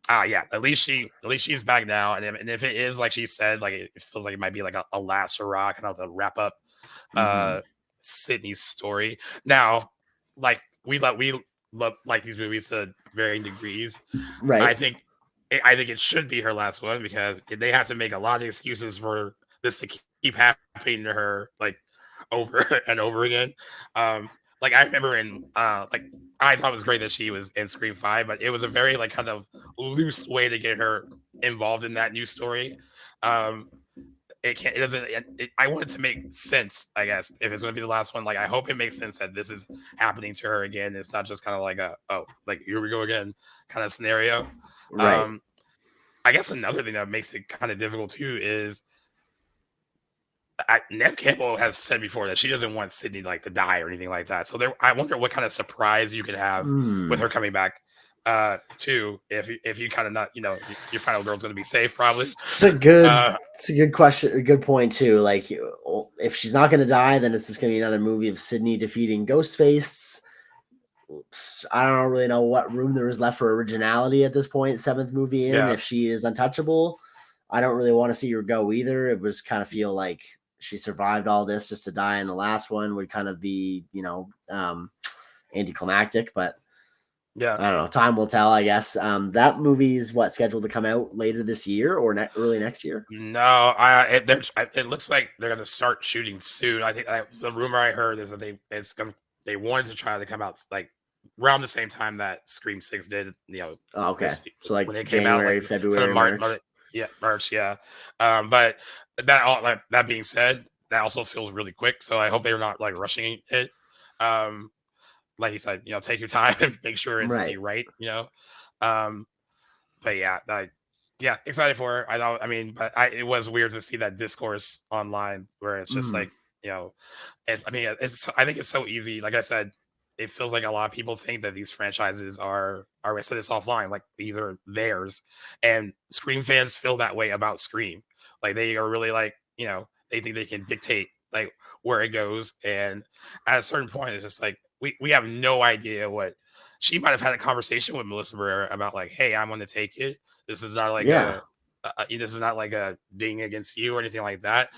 yeah, at least she's back now, and if it is like she said, like it feels like it might be like a last hurrah, kind of to wrap up uh Mhm. Sydney's story. Now, like we love like these movies to varying degrees. I Right. think I think it should be her last one because they have to make a lot of excuses for this to keep happening to her like over and over again. Um, like I remember in like I thought it was great that she was in Scream V, but it was a very like kind of loose way to get her involved in that new story. Um, it can't. It doesn't. I want it to make sense. I guess if it's going to be the last one, like I hope it makes sense that this is happening to her again. It's not just kind of like a like here we go again kind of scenario. Right. Um, I guess another thing that makes it kind of difficult too is Neve Campbell has said before that she doesn't want Sydney like to die or anything like that. So there, I wonder what kind of surprise you could have with Hmm. her coming back too. If you kind of not your final girl's going to be safe probably. uh, It's a good question, a good point too. Like, if she's not going to die, then it's just going to be another movie of Sydney defeating Ghostface. I don't really know what room there is left for originality at this point. Seventh movie in, yeah, if she is untouchable, I don't really want to see her go either. It was kind of feel like she survived all this just to die in the last one would kind of be, anticlimactic. But yeah. I don't know. Time will tell, I guess. That movie is what scheduled to come out later this year or early next year. No, it looks like they're gonna start shooting soon. I think the rumor I heard is that they wanted to try to come out like around the same time that Scream Six did. Oh, okay, This so like when it came out, like January, kind of February, March, March. yeah, March, yeah. But that being said, that also feels really quick. So I hope they're not like rushing it. Um, like you said, take your time and make sure it's Right. right. Um, but yeah, excited for her. I mean, but it was weird to see that discourse online where it's just Mm. like, it's. I mean, I think it's so easy. Like I said, it feels like a lot of people think that these franchises are. I said this offline, like these are theirs, and Scream fans feel that way about Scream. Like they are really like, they think they can dictate like where it goes, and at a certain point, it's just like we have no idea what she might have had a conversation with Melissa Barrera about like, hey, I'm going to take it. This is not like Yeah, this is not like a ding against you or anything like that.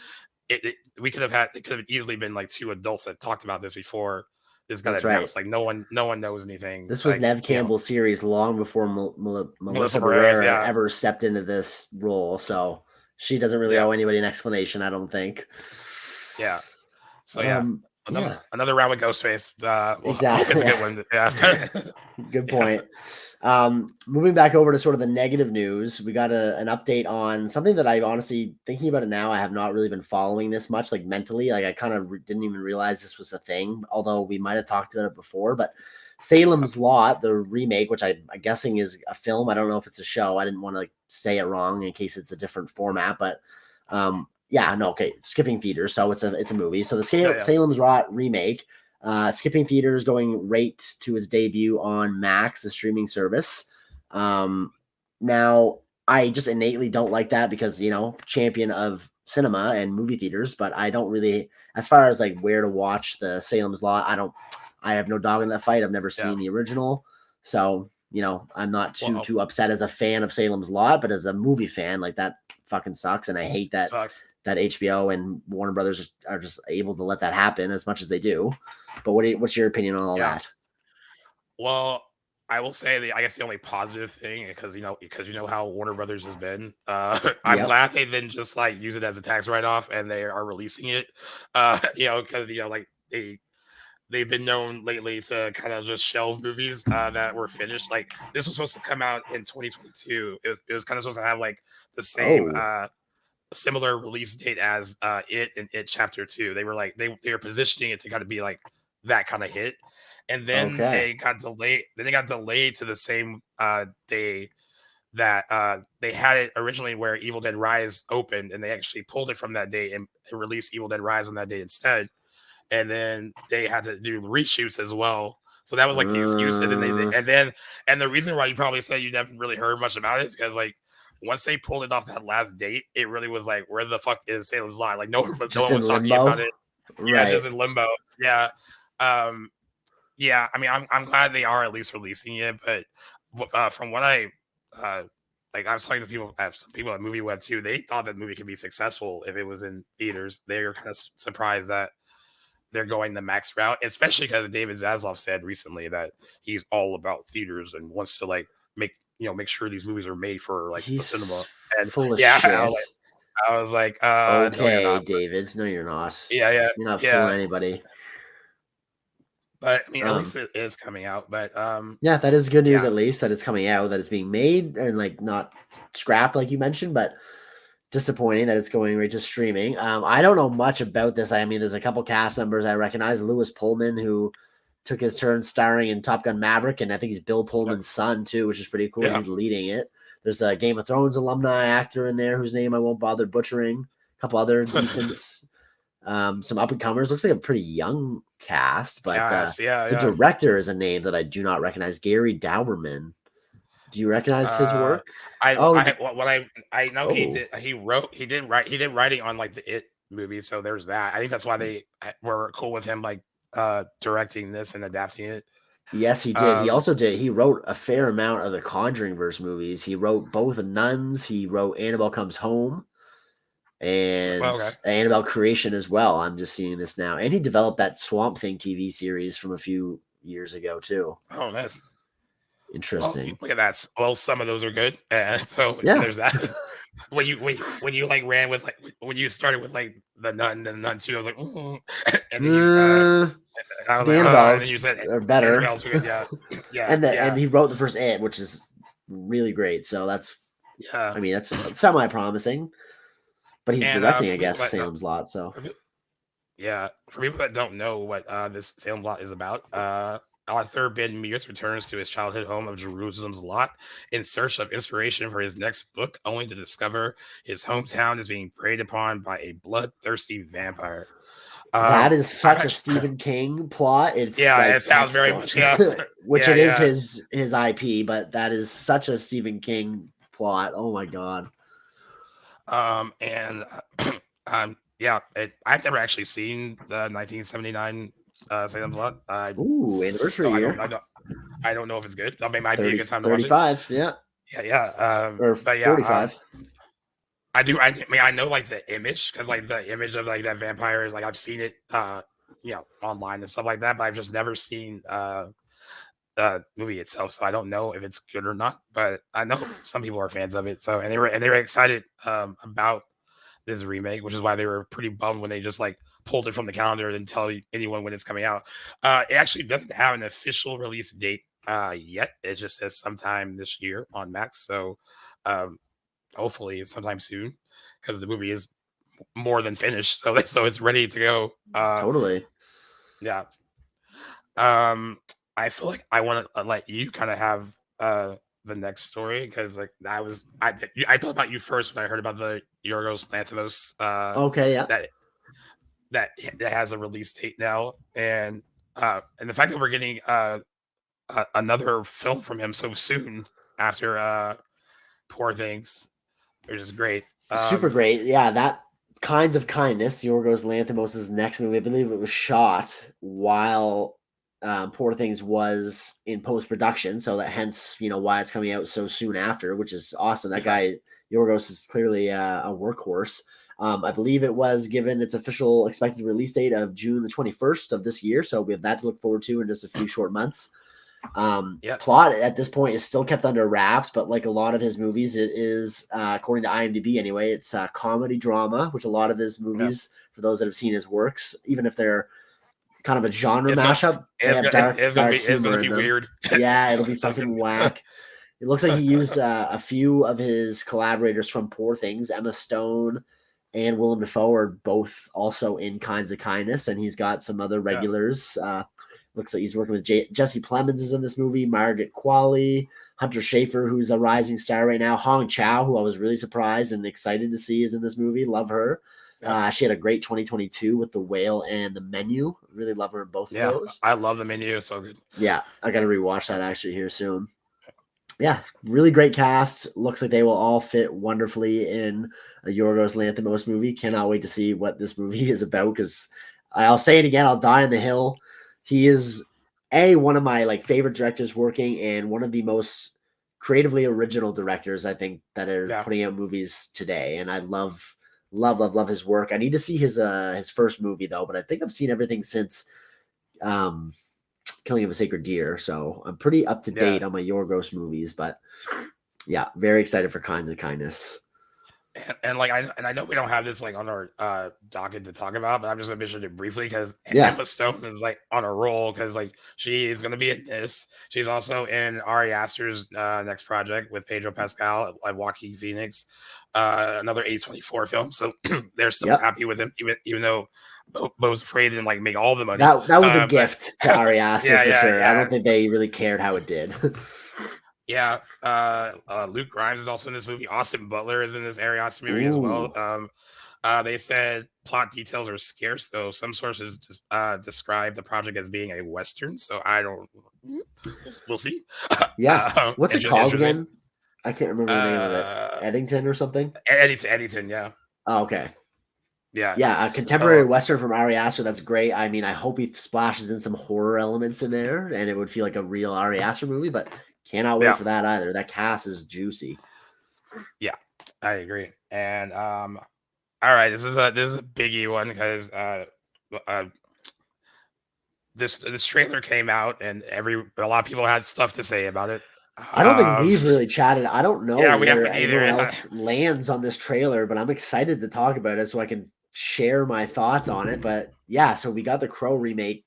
We could have had it could have easily been like two adults that talked about this before this got that's right. announced. Like no one knows anything. This was Like Neve Campbell's series long before Melissa Melissa Barrera's, Barrera yeah, ever stepped into this role. So she doesn't really yeah, owe anybody an explanation, I don't think. yeah. So yeah, Yeah, another round with Ghostface. I hope it's a exactly. good one. Yeah, Good yeah. point. Moving back over to sort of the negative news, we got an update on something that I honestly, thinking about it now, I have not really been following this much, like mentally. Like I kind of didn't even realize this was a thing, although we might have talked about it before. But Salem's Lot, the remake, which I'm guessing is a film. I don't know if it's a show. I didn't want to like say it wrong in case it's a different format, but yeah, no, okay, skipping theaters, so it's a movie. So the Yeah, yeah, Salem's Lot remake, skipping theaters, going right to its debut on Max, the streaming service. Now I just innately don't like that because champion of cinema and movie theaters, but I don't really, as far as like where to watch the Salem's Lot, I have no dog in that fight. I've never yeah. seen the original, so I'm not Well, too upset as a fan of Salem's Lot, but as a movie fan, like that fucking sucks, and I hate that sucks. HBO and Warner Brothers are just able to let that happen as much as they do. But what's your opinion on all Yeah. that? Well, I will say I guess the only positive thing because you know how Warner Brothers has been. I'm Yep. glad they didn't just like use it as a tax write off and they are releasing it. Because like they've been known lately to kind of just shelve movies that were finished. Like this was supposed to come out in 2022. It was kind of supposed to have like the same Oh, similar release date as it and it chapter 2. They were like they were positioning it to kind of be like that kind of hit, and then okay. they got delayed to the same day that they had it originally where Evil Dead Rise opened, and they actually pulled it from that day and released Evil Dead Rise on that day instead. And then they had to do reshoots as well. So that was like the excuse, and then Uh, and the reason why you probably said you haven't really heard much about it is because like once they pulled it off that last date, it really was like, where the fuck is Salem's Lot? Like no just one in was talking about limbo, it. Yeah, right? just in limbo. Yeah, um, yeah. I mean, I'm glad they are at least releasing it, but from what uh, like I was talking to some people at Movie Web too. They thought that movie could be successful if it was in theaters. They were kind of surprised that they're going the Max route, especially because David Zaslav said recently that he's all about theaters and wants to like make sure these movies are made for like the cinema. He's And full of yeah, shit. I was like, no, you're Okay, not. David. No, you're not. Yeah, yeah, You're not yeah. fooling anybody. But I mean, at least it is coming out. But Yeah, that is good news yeah, at least that it's coming out, that it's being made and like not scrapped like you mentioned, but disappointing that it's going right to streaming. I don't know much about this. I mean, there's a couple cast members I recognize. Lewis Pullman, who took his turn starring in Top Gun Maverick, and I think he's Bill Pullman's son too, which is pretty cool. yeah. He's leading it. There's a Game of Thrones alumni actor in there whose name I won't bother butchering. A couple other decent, some up and comers. Looks like a pretty young cast, but Cast, yeah, the yeah. director is a name that I do not recognize. Gary Dauberman. Do you recognize his work? I Oh, I know he oh. did. He did writing on like the It movie. So there's that. I think that's why they were cool with him like directing this and adapting it. Yes, he did. He also did. He wrote a fair amount of the Conjuring verse movies. He wrote both the Nuns. He wrote Annabelle Comes Home and Well, okay. Annabelle Creation as well. I'm just seeing this now. And he developed that Swamp Thing TV series from a few years ago too. Oh, nice. Interesting. Well, look at that. Well, some of those are good, and so Yeah. there's that. when you like ran with like when you started with like the Nun and the Nun too, I was like, and then I was the like, Annabelles and then you said are better. Annabelle's good, yeah, yeah, and he wrote the first It, which is really great. So that's yeah. I mean that's semi promising. But he's directing, I guess, Salem's Lot. So yeah, for people that don't know what this Salem Lot is about, author Ben Mears returns to his childhood home of Jerusalem's Lot in search of inspiration for his next book, only to discover his hometown is being preyed upon by a bloodthirsty vampire. That is such a Stephen King plot. It's it sounds very much which it is his IP, but that is such a Stephen King plot. Oh my god. And I've never actually seen the 1979 Salem's Lot. Ooh, anniversary year. I don't know if it's good. I mean, it might be a good time to 35, watch it. Yeah. Or but yeah, 45. I do. I mean, I know like the image because like the image of like that vampire is like I've seen it, online and stuff like that, but I've just never seen the movie itself, so I don't know if it's good or not. But I know some people are fans of it, so and they were excited about this remake, which is why they were pretty bummed when they just like pulled it from the calendar and didn't tell anyone when it's coming out. It actually doesn't have an official release date yet. It just says sometime this year on Max. So hopefully it's sometime soon because the movie is more than finished. So it's ready to go. Totally. Yeah. I feel like I want to let you kind of have the next story because like I thought about you first when I heard about the Yorgos Lanthimos okay, yeah, that has a release date now, and the fact that we're getting another film from him so soon after Poor Things, which is great. Super great. Yeah, that Kinds of Kindness, Yorgos Lanthimos' next movie. I believe it was shot while Poor Things was in post production, so that hence why it's coming out so soon after, which is awesome. That guy Yorgos is clearly a workhorse. I believe it was given its official expected release date of June the 21st of this year, so we have that to look forward to in just a few short months. Plot at this point is still kept under wraps, but like a lot of his movies, it is according to IMDb anyway, it's a comedy drama, which a lot of his movies, for those that have seen his works, even if they're kind of a genre mashup, they have dark humor in them. Weird. Yeah, it'll be fucking whack. It looks like he used a few of his collaborators from Poor Things. Emma Stone and Willem Dafoe are both also in Kinds of Kindness, and he's got some other regulars. Looks like he's working with Jesse Plemons is in this movie, Margaret Qualley, Hunter Schafer, who's a rising star right now, Hong Chow, who I was really surprised and excited to see is in this movie. Love her. She had a great 2022 with The Whale and The Menu. Really love her in both of those. I love The Menu. It's so good. Yeah, I got to rewatch that actually here soon. Yeah, really great cast. Looks like they will all fit wonderfully in a Yorgos Lanthimos movie. Cannot wait to see what this movie is about because I'll say it again, I'll die on the hill. He is one of my favorite directors working and one of the most creatively original directors I think that are putting out movies today. And I love love his work. I need to see his first movie though, but I think I've seen everything since um, Killing of a Sacred Deer, so I'm pretty up to Yeah. date on my Yorgos movies. But yeah, very excited for Kinds of Kindness. And like I know we don't have this like on our docket to talk about, but I'm just gonna mention it briefly because Yeah, Emma Stone is like on a roll because like she is gonna be in this. She's also in Ari Aster's next project with Pedro Pascal, like Joaquin Phoenix, another A24 film. So they're still yep. happy with him, even though Bo was afraid to like make all the money. That was a But gift to Ari Aster yeah, for yeah, sure. I yeah. don't think they really cared how it did. Yeah, Luke Grimes is also in this movie. Austin Butler is in this Ari Aster movie as well. Ooh, They said plot details are scarce, though. Some sources just describe the project as being a western. So I don't. We'll see. yeah. What's it called Interesting. again? I can't remember the name of it. Uh, Eddington or something. Eddington, yeah, Oh, okay. yeah. Yeah, a contemporary So western from Ari Aster. That's great. I mean, I hope he splashes in some horror elements in there, and it would feel like a real Ari Aster movie. But cannot wait yeah, for that either. That cast is juicy. yeah, I agree. And all right, this is a biggie one because uh this trailer came out and a lot of people had stuff to say about it. I don't think Um, we've really chatted. I don't know yeah, we where haven't anyone either. else lands on this trailer, but I'm excited to talk about it so I can share my thoughts on it. But yeah, so we got the Crow remake.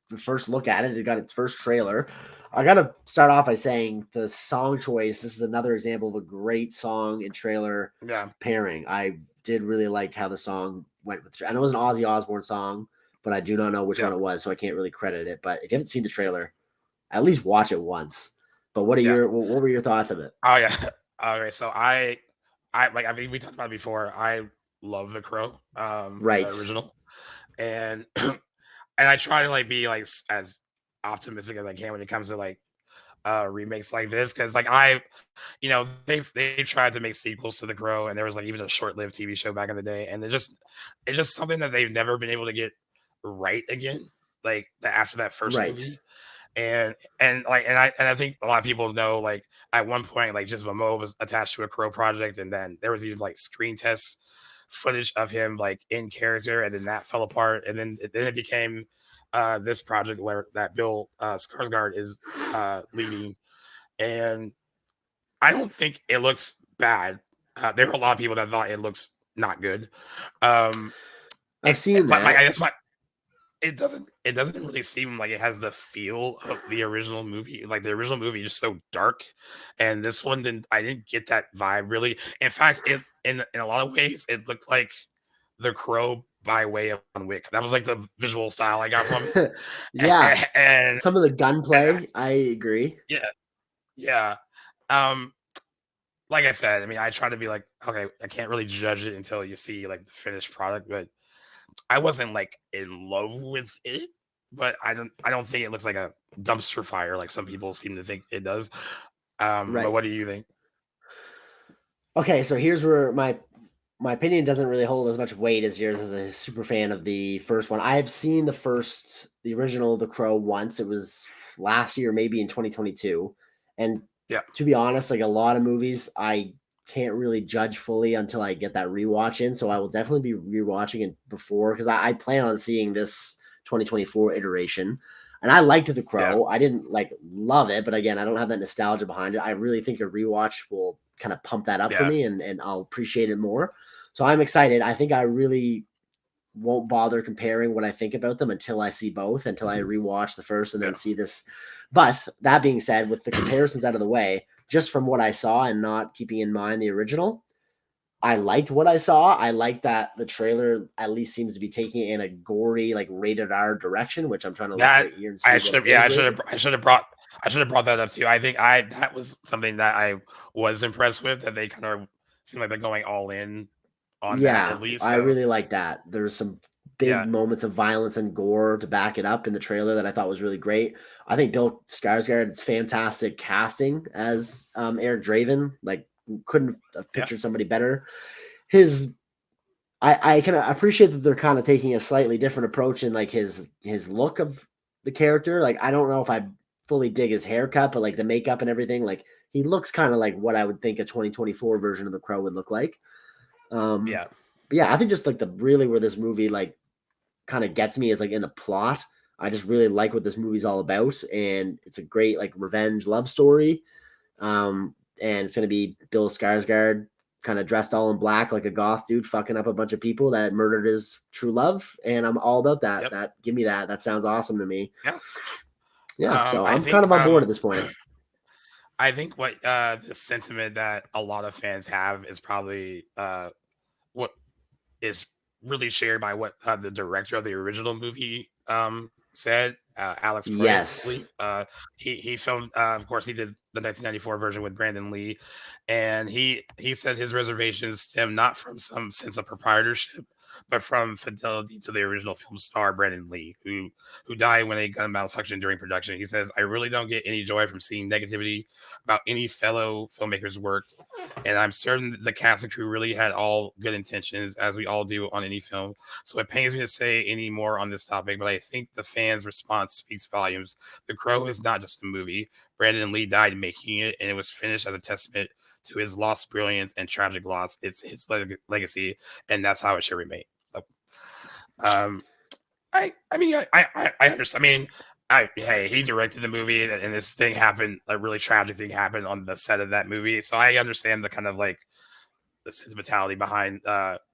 The first look at it. It got its first trailer. I got to start off by saying the song choice. This is another example of a great song and trailer Yeah, pairing. I did really like how the song went with. And it was an Ozzy Osbourne song, but I do not know which yeah, one it was, so I can't really credit it. But if you haven't seen the trailer, at least watch it once. But yeah. what were your thoughts of it? Oh yeah. All right. So I mean we talked about it before. I love The Crow, the Right. original, and and I try to like be like as optimistic as I can when it comes to like remakes like this because like they tried to make sequels to The Crow and there was like even a short-lived TV show back in the day and it's just something that they've never been able to get right again like after that first Right. movie and I think a lot of people know like at one point like just Momoa was attached to a Crow project and then there was even like screen test footage of him like in character and then that fell apart and then it became this project where that Bill Skarsgård is leading and I don't think it looks bad. There are a lot of people that thought it looks not good. Um, I've seen but my I that. guess my it doesn't really seem like it has the feel of the original movie. Like the original movie is just so dark, and this one didn't. I didn't get that vibe really. In fact, it in a lot of ways it looked like The Crow by way of John Wick. That was like the visual style I got from it, Yeah. and, Some of the and gunplay, I agree. yeah, yeah. Um, like I said, I mean, I try to be like, okay, I can't really judge it until you see like the finished product, but I wasn't like in love with it, but I don't think it looks like a dumpster fire like some people seem to think it does. But Right. what do you think? Okay, so here's where my opinion doesn't really hold as much weight as yours as a super fan of the first one. I have seen the original The Crow once. It was last year, maybe in 2022. And Yeah, to be honest, like a lot of movies, I can't really judge fully until I get that rewatch in. So I will definitely be rewatching it before because I plan on seeing this 2024 iteration. And I liked The yeah, Crow. I didn't like love it, but again, I don't have that nostalgia behind it. I really think a rewatch will kind of pump that up for yeah, me and I'll appreciate it more. So I'm excited. I think I really won't bother comparing what I think about them until I see both, until I rewatch the first and then yeah, see this. But that being said, with the comparisons out of the way, just from what I saw and not keeping in mind the original, I liked what I saw. I like that the trailer at least seems to be taking it in a gory, like rated R direction, which I'm trying to look that right here and I see what should it have. Yeah, is rated. I should have brought that up too. I think I that was something that I was impressed with that they kind of seem like they're going all in on that Yeah, at least. I So really like that. There's some big yeah, moments of violence and gore to back it up in the trailer that I thought was really great. I think Bill Skarsgård it's fantastic casting as Eric Draven. Like couldn't have yeah, pictured somebody better. His I can appreciate that they're kind of taking a slightly different approach in like his look of the character. Like I don't know if I fully dig his haircut, but like the makeup and everything, like he looks kind of like what I would think a 2024 version of the Crow would look like. Um, yeah. But yeah, I think just like the really where this movie like kind of gets me is like in the plot. I just really like what this movie's all about, and it's a great like revenge love story. And it's gonna be Bill Skarsgård kind of dressed all in black like a goth dude fucking up a bunch of people that murdered his true love, and I'm all about that. Yep. That give me that. That sounds awesome to me. Yeah. Yeah, so I I'm kind think of on board at this point. I think what the sentiment that a lot of fans have is probably what is really shared by what the director of the original movie said, Alex Proyas, I Yes, believe. He filmed, of course, he did the 1994 version with Brandon Lee, and he said his reservations stem not from some sense of proprietorship, but from fidelity to the original film star Brandon Lee, who died when a gun malfunction during production. He says, "I really don't get any joy from seeing negativity about any fellow filmmaker's work, and I'm certain that the cast and crew really had all good intentions, as we all do on any film. So it pains me to say any more on this topic, but I think the fans' response speaks volumes. The Crow is not just a movie. Brandon Lee died making it, and it was finished as a testament to his lost brilliance and tragic loss. It's his legacy, and that's how it should remain." So, um, I mean, I understand. I mean, hey, he directed the movie, and this thing happened. A really tragic thing happened on the set of that movie, so I understand the kind of like the sentimentality behind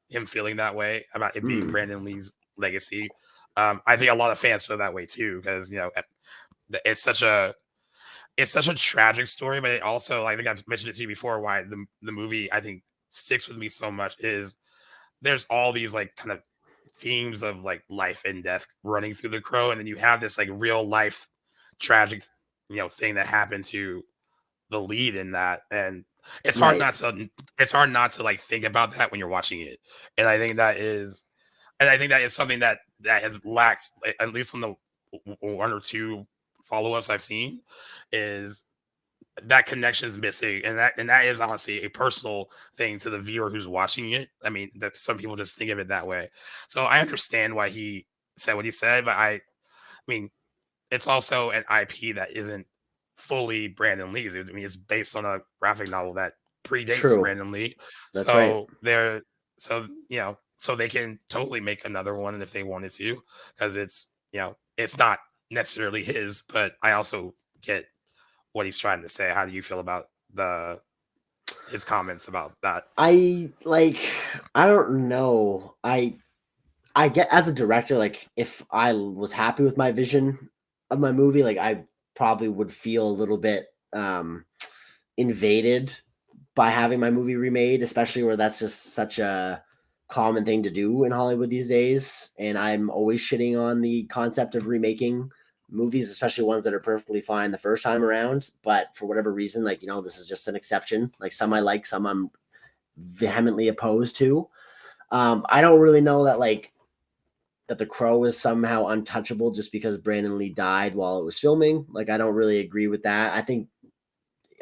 him feeling that way about it being mm, Brandon Lee's legacy. I think a lot of fans feel that way too, because it's such a tragic story, but it also, I think I've mentioned it to you before, why the movie I think sticks with me so much is there's all these like kind of themes of like life and death running through the Crow, and then you have this like real life tragic thing that happened to the lead in that, and it's hard right, not to like think about that when you're watching it. And I think that is something that has lacked, at least on the one or two follow-ups I've seen, is that connection is missing, and that is honestly a personal thing to the viewer who's watching it. I mean, that some people just think of it that way. So I understand why he said what he said, but I mean, it's also an IP that isn't fully Brandon Lee's. I mean, it's based on a graphic novel that predates true. Brandon Lee. That's right. So they're so they can totally make another one if they wanted to, because it's not necessarily his, but I also get what he's trying to say. How do you feel about the his comments about that? I like. I don't know. I get as a director, like if I was happy with my vision of my movie, like I probably would feel a little bit invaded by having my movie remade, especially where that's just such a common thing to do in Hollywood these days. And I'm always shitting on the concept of remaking movies, especially ones that are perfectly fine the first time around. But for whatever reason, like, this is just an exception. Like some I like, some I'm vehemently opposed to. I don't really know that like that the Crow is somehow untouchable just because Brandon Lee died while it was filming. Like I don't really agree with that. I think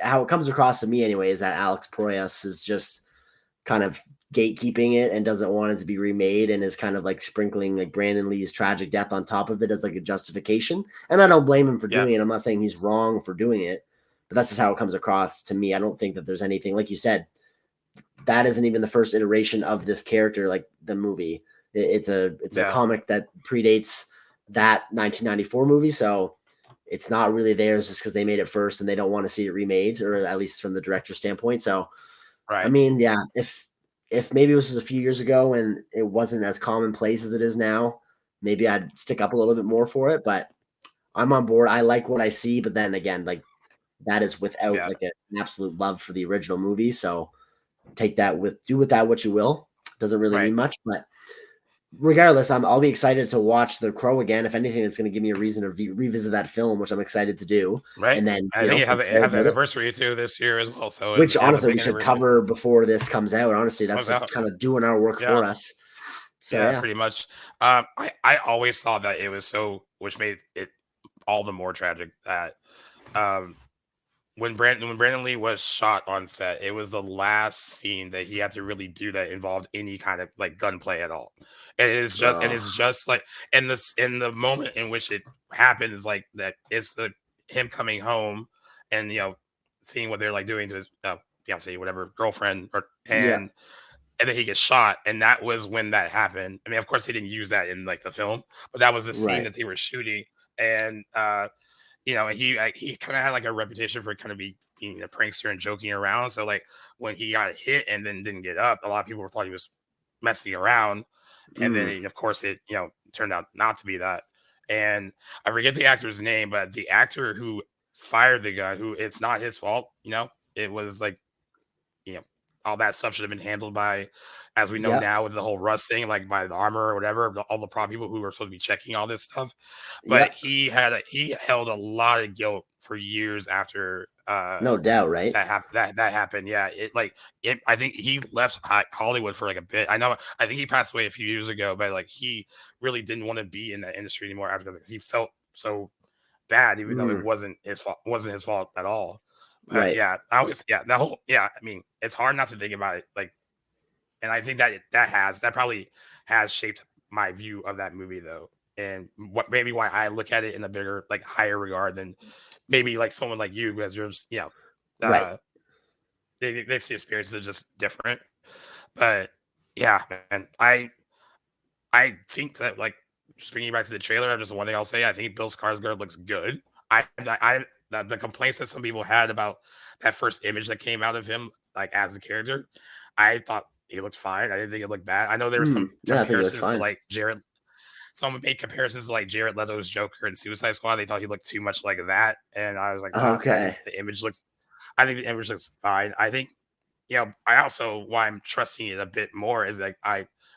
how it comes across to me anyway is that Alex Proyas is just kind of gatekeeping it and doesn't want it to be remade and is kind of like sprinkling like Brandon Lee's tragic death on top of it as like a justification. And I don't blame him for Yeah, doing it. I'm not saying he's wrong for doing it, but that's just how it comes across to me. I don't think that there's anything like you said. That isn't even the first iteration of this character, like the movie. It's a yeah, comic that predates that 1994 movie, so it's not really theirs just because they made it first and they don't want to see it remade, or at least from the director's standpoint. So I right, mean, yeah, if maybe this was a few years ago and it wasn't as commonplace as it is now, maybe I'd stick up a little bit more for it. But I'm on board. I like what I see, but then again, like that is without yeah, like an absolute love for the original movie. So take that do with that what you will. Doesn't really right, mean much, but regardless, I'll be excited to watch The Crow again. If anything, it's going to give me a reason to revisit that film, which I'm excited to do. right. And then I think it has I'm all an about it. anniversary too this year as well, so it Which has a honestly we big should anniversary. cover before this comes out. Honestly, that's Comes just out. kind of doing our work Yeah, for us. So yeah, yeah, pretty much. I always thought that it was so, which made it all the more tragic that um when Brandon Lee was shot on set, it was the last scene that he had to really do that involved any kind of like gunplay at all. It's just like, and this in the moment in which it happened is like that, it's the him coming home and seeing what they're like doing to his fiance, whatever, girlfriend, or yeah, and and then he gets shot, and that was when that happened. I mean, of course, they didn't use that in like the film, but that was the scene Right. that they were shooting, and he kind of had like a reputation for kind of being a prankster and joking around. So like when he got hit and then didn't get up, a lot of people thought he was messing around, and Mm. then of course it turned out not to be that. And I forget the actor's name, but the actor who fired the guy, who it's not his fault, it was like you know, all that stuff should have been handled by, as we know Yep. now with the whole Rust thing, like by the armor or whatever, all the prop people who were supposed to be checking all this stuff. But Yep. he held a lot of guilt for years after No doubt, right? that happened. Yeah, I think he left Hollywood for like a bit. I think he passed away a few years ago, but like he really didn't want to be in that industry anymore after that because he felt so bad, even though it Mm. wasn't his fault at all. But Right. yeah, I always that whole I mean, it's hard not to think about it. Like, and I think that probably has shaped my view of that movie though, and what maybe why I look at it in a bigger like higher regard than maybe like someone like you because you're just Right. uh the experiences are just different. But yeah, man, I think that like just bringing back to the trailer, just one thing I'll say, I think Bill Skarsgård looks good. The complaints that some people had about that first image that came out of him, like as a character, I thought he looked fine. I didn't think it looked bad. I know there were Mm. some Yeah, I think it looks comparisons to fine. like Jared. Someone made comparisons to like Jared Leto's Joker and Suicide Squad. They thought he looked too much like that, and I was like, nah. Okay. I think the image looks fine. I think I also why I'm trusting it a bit more is like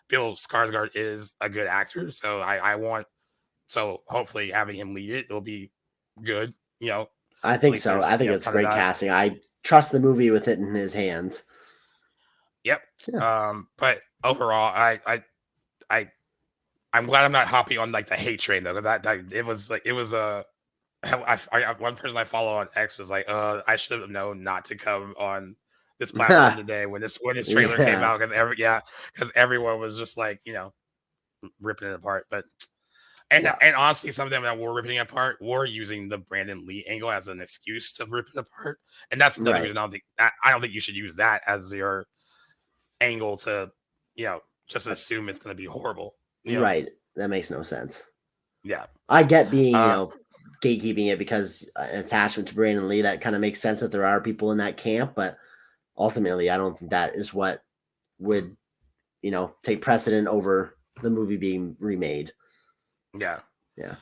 Bill Skarsgård is a good actor, so I want so hopefully having him lead it will be good. I At think least so. there's I think it's kind of great that. casting. I trust the movie with it in his hands. Yep. Yeah. But overall, I I'm glad I'm not hopping on like the hate train though, because that it was one person I follow on X was like, I should have known not to come on this platform today when this trailer came Yeah. out because everyone was just like ripping it apart. But Yeah. and honestly, some of them that were ripping it apart were using the Brandon Lee angle as an excuse to rip it apart, and that's another Right. reason I don't think you should use that as your angle to just assume it's going to be horrible. Right. That makes no sense. Yeah. I get being, Uh, gatekeeping it because an attachment to Brandon Lee, that kind of makes sense that there are people in that camp, but ultimately, I don't think that is what would, take precedent over the movie being remade. yeah. Yeah.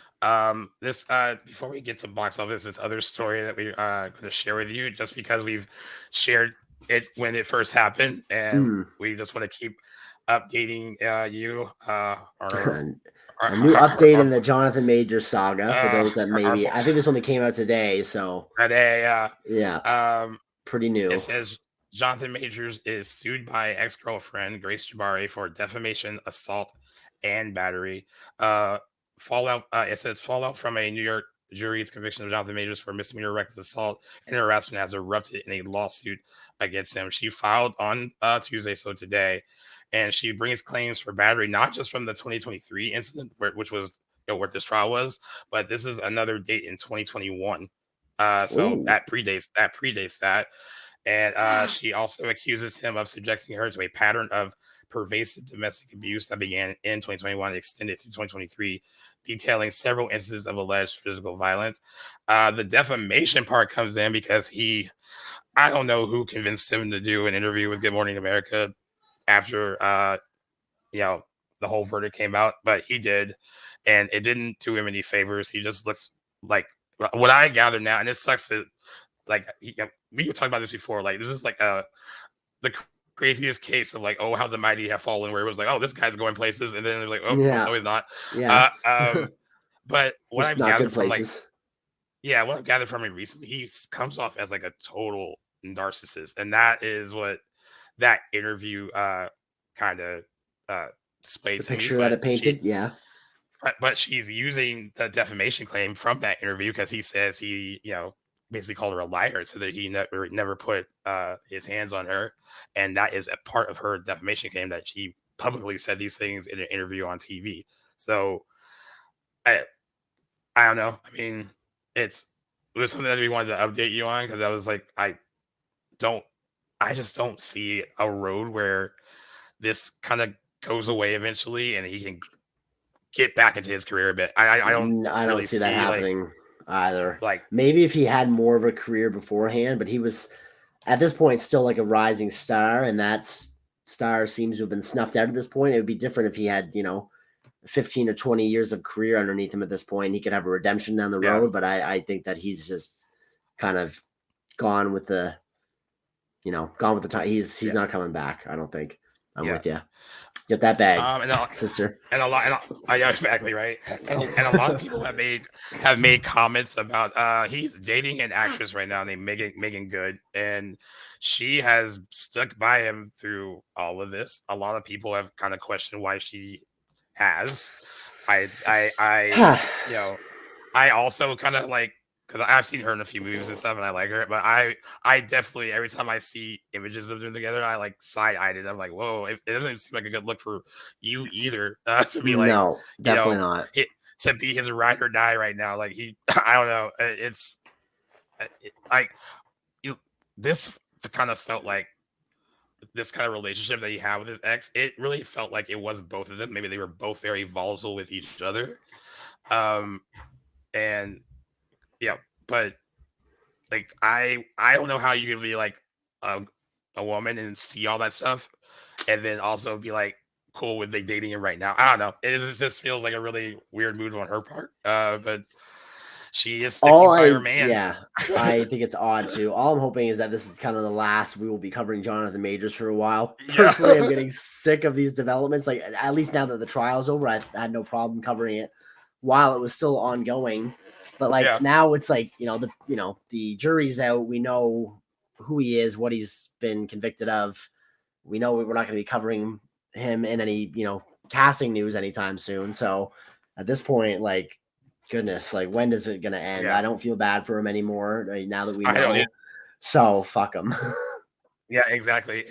This before we get to box office, this other story that we going to share with you, just because we've shared it when it first happened, and Mm. we just want to keep updating you A new update our, in the Jonathan Majors saga for those that our maybe, I think this only came out today, so today. yeah, Um, pretty it new. says Jonathan Majors is sued by ex-girlfriend Grace Jabari for defamation, assault, and battery. Uh, fallout. It says fallout from a New York jury's conviction of Jonathan Majors for misdemeanor reckless assault and harassment has erupted in a lawsuit against him. She filed on Tuesday, so today, and she brings claims for battery not just from the 2023 incident, which was where this trial was, but this is another date in 2021. So Ooh. that predates that. And she also accuses him of subjecting her to a pattern of pervasive domestic abuse that began in 2021 and extended through 2023, detailing several instances of alleged physical violence. The defamation part comes in because I don't know who convinced him to do an interview with Good Morning America after, you know, the whole verdict came out, but he did. And it didn't do him any favors. He just looks like what I gather now, and it sucks to like we were talking about this before. Like this is like the craziest case of like how the mighty have fallen, where it was like this guy's going places, and then they're like Yeah. no he's not. Yeah. Uh, um, but what Just I've not gathered good from like places. what I've gathered from him recently, comes off as like a total narcissist, and that is what that interview kind of uh displayed The to me. picture that it painted. Yeah. But she's using the defamation claim from that interview because he says he, basically called her a liar, so that he never put his hands on her, and that is a part of her defamation claim that she publicly said these things in an interview on TV. So I I don't know. I mean, it was something that we wanted to update you on because I was like, don't I just don't see a road where this kind of goes away eventually and he can get back into his career a bit. I don't I don't really see that see happening either. like Maybe if he had more of a career beforehand, but he was at this point still like a rising star, and star seems to have been snuffed out at this point. It would be different if he had, 15 or 20 years of career underneath him at this point. He could have a redemption down the yeah road, but I think that he's just kind of gone with the, gone with the time. He's yeah not coming back. I don't think. I'm yeah with you. Get that bag, and a, sister. and a lot yeah, exactly right and a lot of people have made comments about he's dating an actress right now named Megan Good, and she has stuck by him through all of this. A lot of people have kind of questioned why she has. I you know I also kind of like because I've seen her in a few movies and stuff, and I like her. But I definitely every time I see images of them together, I like side eyed it. I'm like, whoa, it doesn't seem like a good look for you either. To be like, No, you definitely know, not. to be his ride or die right now. Like I don't know. It's like you. This kind of felt like this kind of relationship that he had with his ex. It really felt like it was both of them. Maybe they were both very volatile with each other. Um, and yeah, but like I don't know how you can be like a a woman and see all that stuff, and then also be like cool with like dating him right now. I don't know. Just feels like a really weird move on her part. But she is All sticking by her man. yeah, I think it's odd too. All I'm hoping is that this is kind of the last we will be covering Jonathan Majors for a while. Yeah, Personally, I'm getting sick of these developments. Like, at least now that the trial's over, I had no problem covering it while it was still ongoing. But like yeah, now, it's like the jury's out. We know who he is, what he's been convicted of. We know we're not going to be covering him in any casting news anytime soon. So at this point, like, goodness, like, when is it gonna end? I yeah. don't feel bad for him anymore now that we I don't. know. So fuck him. Yeah, exactly.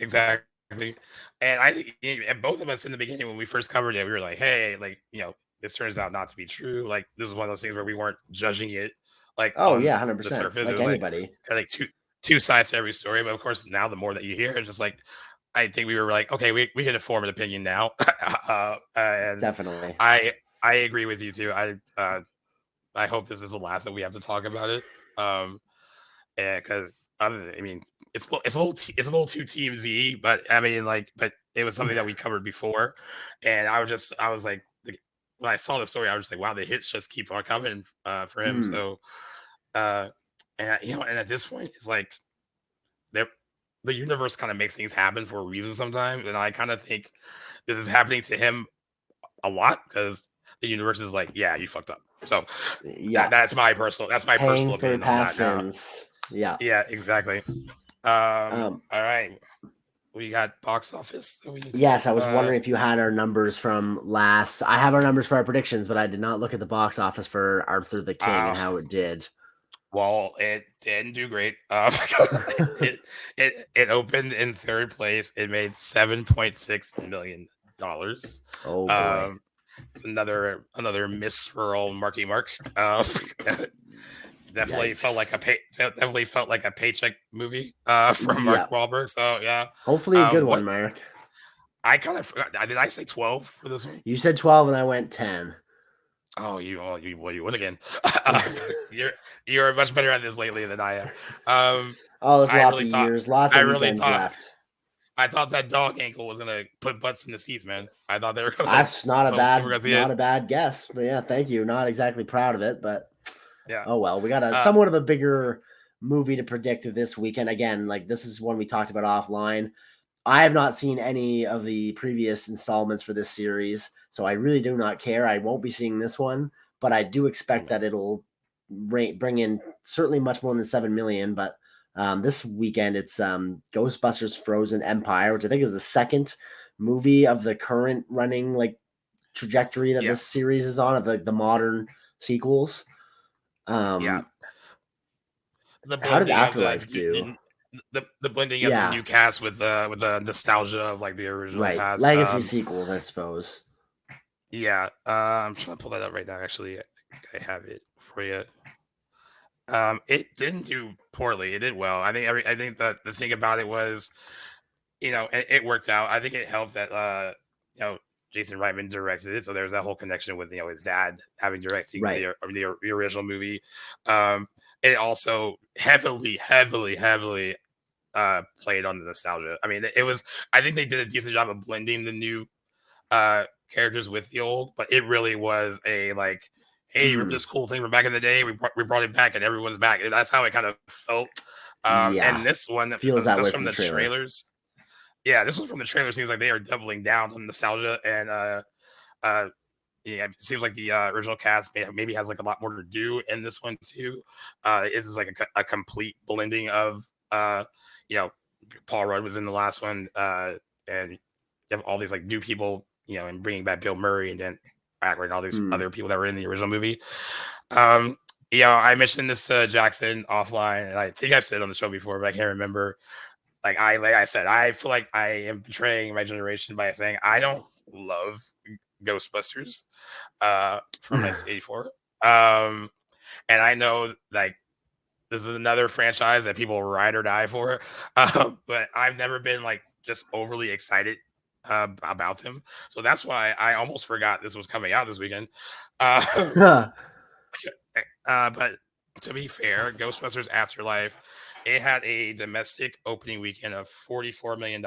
And I think and both of us in the beginning when we first covered it, we were like, hey, like, this turns out not to be true. Like this was one of those things where we weren't judging it like Oh on yeah, 100%. the surface. It Like was like anybody. like two sides to every story. But of course, now the more that you hear, it's just like I think we were like, okay, we can form an opinion now. And Definitely. I agree with you too. I hope this is the last that we have to talk about it. Um and because I mean, it's a little too TMZ, but I mean, like, but it was something that we covered before, and I was like, when I saw the story, I was just like, wow, the hits just keep on coming for him. Mm, So, uh, and and at this point, it's like there, the universe kind of makes things happen for a reason sometimes, and I kind of think this is happening to him a lot because the universe is like, yeah, you fucked up. So yeah. that's my Paying personal for opinion on past that. Now, sins. Yeah. yeah, exactly. Um, All right. We got box office that we need to yes, I was wondering if you had our numbers from last. I have our numbers for our predictions, but I did not look at the box office for Arthur the King and uh how it did. well, it didn't do great. It, it opened in third place. It made $7.6 million. Oh boy. Um it's another miss for old Marky Mark. Yikes. Definitely felt like a paycheck movie from Yeah. Mark Wahlberg. So yeah. Hopefully a good one, What Mark. I kind of forgot. Did I say 12 for this one? You said 12 and I went 10. Oh, you win again. Uh, you're you're much better at this lately than I am. Um, Oh, there's I lots really of thought years, lots I of really weekends thought left. I thought that dog ankle was gonna put butts in the seats, man. I thought they were gonna That's not a so people were bad gonna see it. not a bad guess. But yeah, thank you. Not exactly proud of it, but Yeah. oh well. We got a Uh, somewhat of a bigger movie to predict this weekend. Again, like, this is one we talked about offline. I have not seen any of the previous installments for this series, so I really do not care. I won't be seeing this one, but I do expect that it'll bring in certainly much more than 7 million. But this weekend, it's Ghostbusters: Frozen Empire, which I think is the second movie of the current running like trajectory that yeah, this series is on, of the modern sequels. yeah. Um, The how did blending of Afterlife do? the blending of the Yeah, new cast with the nostalgia of like the original right. cast. Legacy sequels, I suppose. Yeah. I'm trying to pull that up right now. Actually, I think I have it for you. It didn't do poorly. It did well. I think that the thing about it was it worked out. I think it helped that you know Jason Reitman directed it, so there's that whole connection with his dad having directing Right. the original movie. Um, it also heavily played on the nostalgia. I mean, it was. I think they did a decent job of blending the new characters with the old, but it really was a like, hey, remember Mm, this cool thing from back in the day? We brought it back, and everyone's back. And that's how it kind of felt. yeah. And this one, Feels that just way from from the the trailer. trailers, yeah, this one from the trailer seems like they are doubling down on nostalgia, and uh, yeah, it seems like the original cast maybe has like a lot more to do in this one too. This is like a complete blending of you know, Paul Rudd was in the last one, and you have all these like new people, and bringing back Bill Murray and then Aykroyd and all these Mm, other people that were in the original movie. Um, I mentioned this to Jackson offline, and I think I've said it on the show before, but I can't remember. Like I said, I feel like I am betraying my generation by saying I don't love Ghostbusters from 1984. And I know like this is another franchise that people ride or die for, but I've never been like just overly excited about them. So that's why I almost forgot this was coming out this weekend. Uh, but to be fair, Ghostbusters Afterlife, it had a domestic opening weekend of $44 million,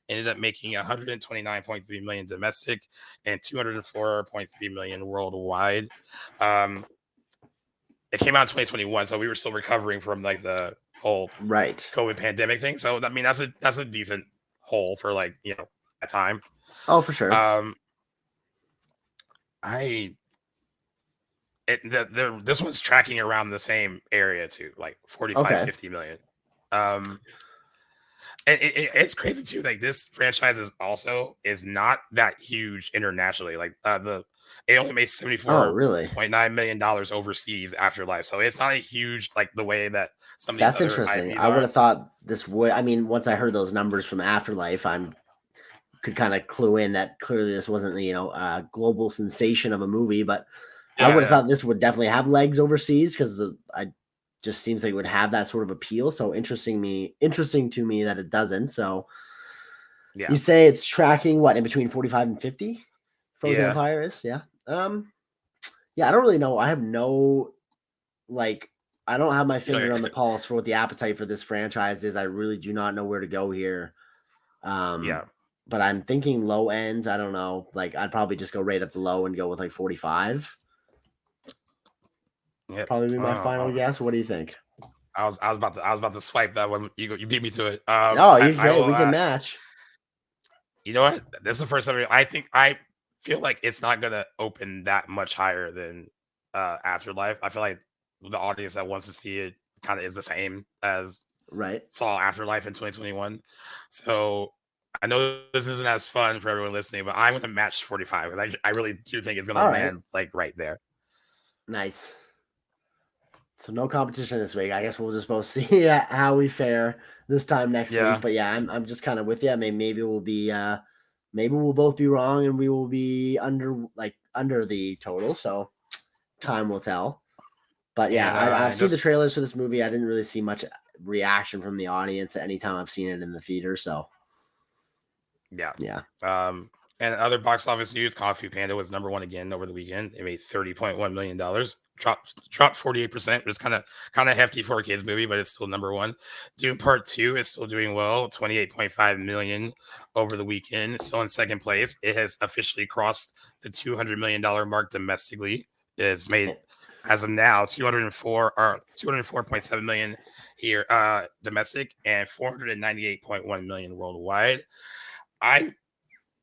ended up making 129.3 million domestic and 204.3 million worldwide. Um, it came out in 2021, so we were still recovering from like the whole right. COVID pandemic thing. So I mean, that's a decent hole for like that time. Oh, for sure. Um, I this one's tracking around the same area too, like 45, Okay. 50 million. Um, and it's crazy too. Like this franchise is not that huge internationally. Like it only made seventy Oh, four really? point nine million dollars overseas Afterlife. So it's not a huge like the way that some of these That's other interesting. IPs I would are. have thought this would. I mean, once I heard those numbers from Afterlife, I'm could kind of clue in that clearly this wasn't a global sensation of a movie, but I Yeah, would have yeah, thought this would definitely have legs overseas because I just seems like it would have that sort of appeal. So interesting to me that it doesn't. So you yeah, say it's tracking what in between 45 and 50? Frozen yeah. Empire is, yeah. Yeah, I don't really know. I have no like I don't have my You know, finger on the pulse for what the appetite for this franchise is. I really do not know where to go here. Um, yeah, but I'm thinking low end. I don't know. Like I'd probably just go right at the low and go with like 45. yep. Probably be my final guess. What do you think? I was about to swipe that one. You beat me to it. Oh, I will. we can match. You know what? This is the first time I feel like it's not gonna open that much higher than Afterlife. I feel like the audience that wants to see it kind of is the same as Right. saw Afterlife in 2021. So I know this isn't as fun for everyone listening, but I'm gonna match 45 because I really do think it's gonna All right. land like right there. Nice. So no competition this week. I guess we'll just both see how we fare this time next week. Yeah, But yeah, I'm just kind of with you. I mean, maybe we'll both be wrong and we will be under the total. So time will tell. But yeah, and I've seen the just trailers for this movie. I didn't really see much reaction from the audience at any time I've seen it in the theater. So yeah. yeah. Um, and other box office news: Kung Fu Panda was number one again over the weekend. It made $30.1 million, dropped 48%. It was kind of hefty for a kids movie, but it's still number one. Dune Part Two is still doing well, 28.5 million over the weekend. It's still in second place. It has officially crossed the $200 million mark domestically. It has made as of now 204.7 million here domestic and 498.1 million worldwide. I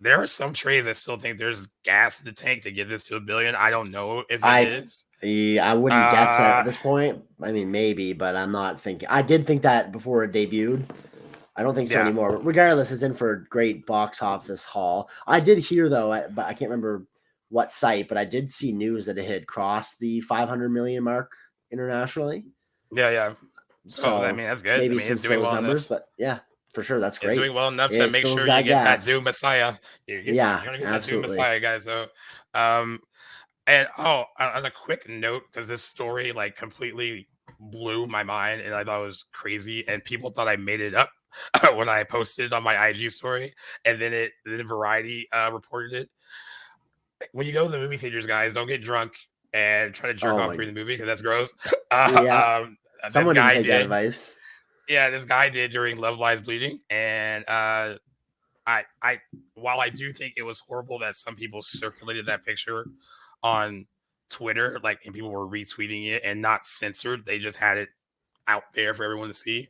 There are some trades that still think there's gas in the tank to get this to a billion. I don't know if it I is. I wouldn't guess at Uh this point. I mean, maybe, but I'm not thinking. I did think that before it debuted. I don't think so yeah. anymore. Regardless, it's in for a great box office haul. I did hear though, but I can't remember what site, but I did see news that it had crossed the 500 million mark internationally. Yeah, yeah. So I So mean that's good. I maybe mean it's since doing those well numbers, enough. but yeah, for sure, that's It's great. doing well enough to It make still's sure you got get that gas. Doom Messiah. Yeah, You're gonna get that Doom absolutely. Messiah, guys. So um and on a quick note, because this story like completely blew my mind and I thought it was crazy and people thought I made it up. when I posted on my IG story, and then Variety reported it. When you go to the movie theaters, guys, don't get drunk and try to jerk Oh off my, during the movie because that's gross. yeah. This Someone didn't guy take that did. advice. Yeah, this guy did during Love Lies Bleeding, and I while I do think it was horrible that some people circulated that picture on Twitter, like, and people were retweeting it and not censored, they just had it out there for everyone to see.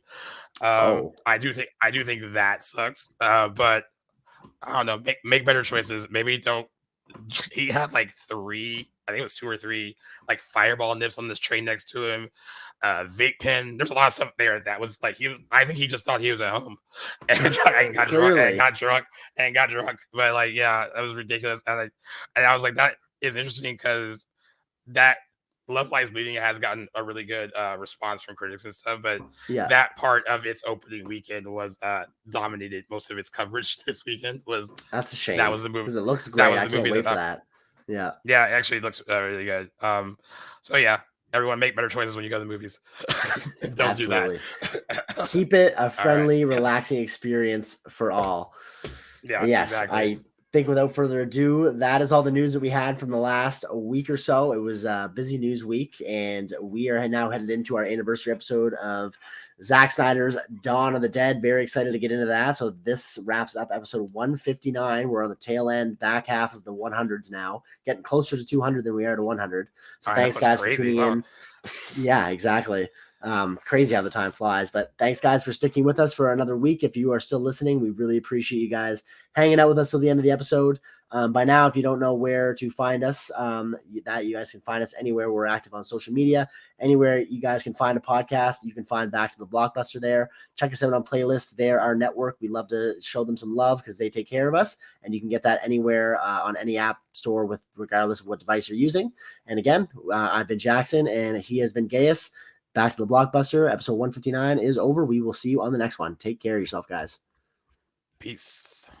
Oh, I do think that sucks. But I don't know. Make better choices. Maybe don't. He had like three. I think it was two or three like fireball nips on this train next to him. Vape pen. There's a lot of stuff there that was like he was. I think he just thought he was at home, and got drunk and clearly. got drunk and got drunk. But like, yeah, that was ridiculous. And I was like, that is interesting because that Love Lies Bleeding has gotten a really good response from critics and stuff, but Yeah, that part of its opening weekend was dominated most of its coverage this weekend. Was that's a that shame was the movie because it looks that great. was I the can't movie wait that for thought, that. Yeah, yeah, it actually looks really good. So yeah, everyone make better choices when you go to the movies. Don't do that. absolutely. Keep it a All right. friendly, relaxing experience for all. Yeah, And yes, exactly. I think without further ado, that is all the news that we had from the last week or so. It was a busy news week, and we are now headed into our anniversary episode of Zack Snyder's Dawn of the Dead. Very excited to get into that. So this wraps up episode 159. We're on the tail end, back half of the 100s now, getting closer to 200 than we are to 100. So I know thanks, it's guys, for crazy. tuning Wow. in. Yeah, exactly. Crazy how the time flies, but thanks guys for sticking with us for another week. If you are still listening, we really appreciate you guys hanging out with us till the end of the episode. By now, if you don't know where to find us, that you guys can find us anywhere. We're active on social media. Anywhere you guys can find a podcast, you can find Back to the Blockbuster there. Check us out on playlists. They're our network. We love to show them some love because they take care of us, and you can get that anywhere on any app store with regardless of what device you're using. And again, I've been Jackson, and he has been Gaius. Back to the Blockbuster, episode 159 is over. We will see you on the next one. Take care of yourself, guys. Peace.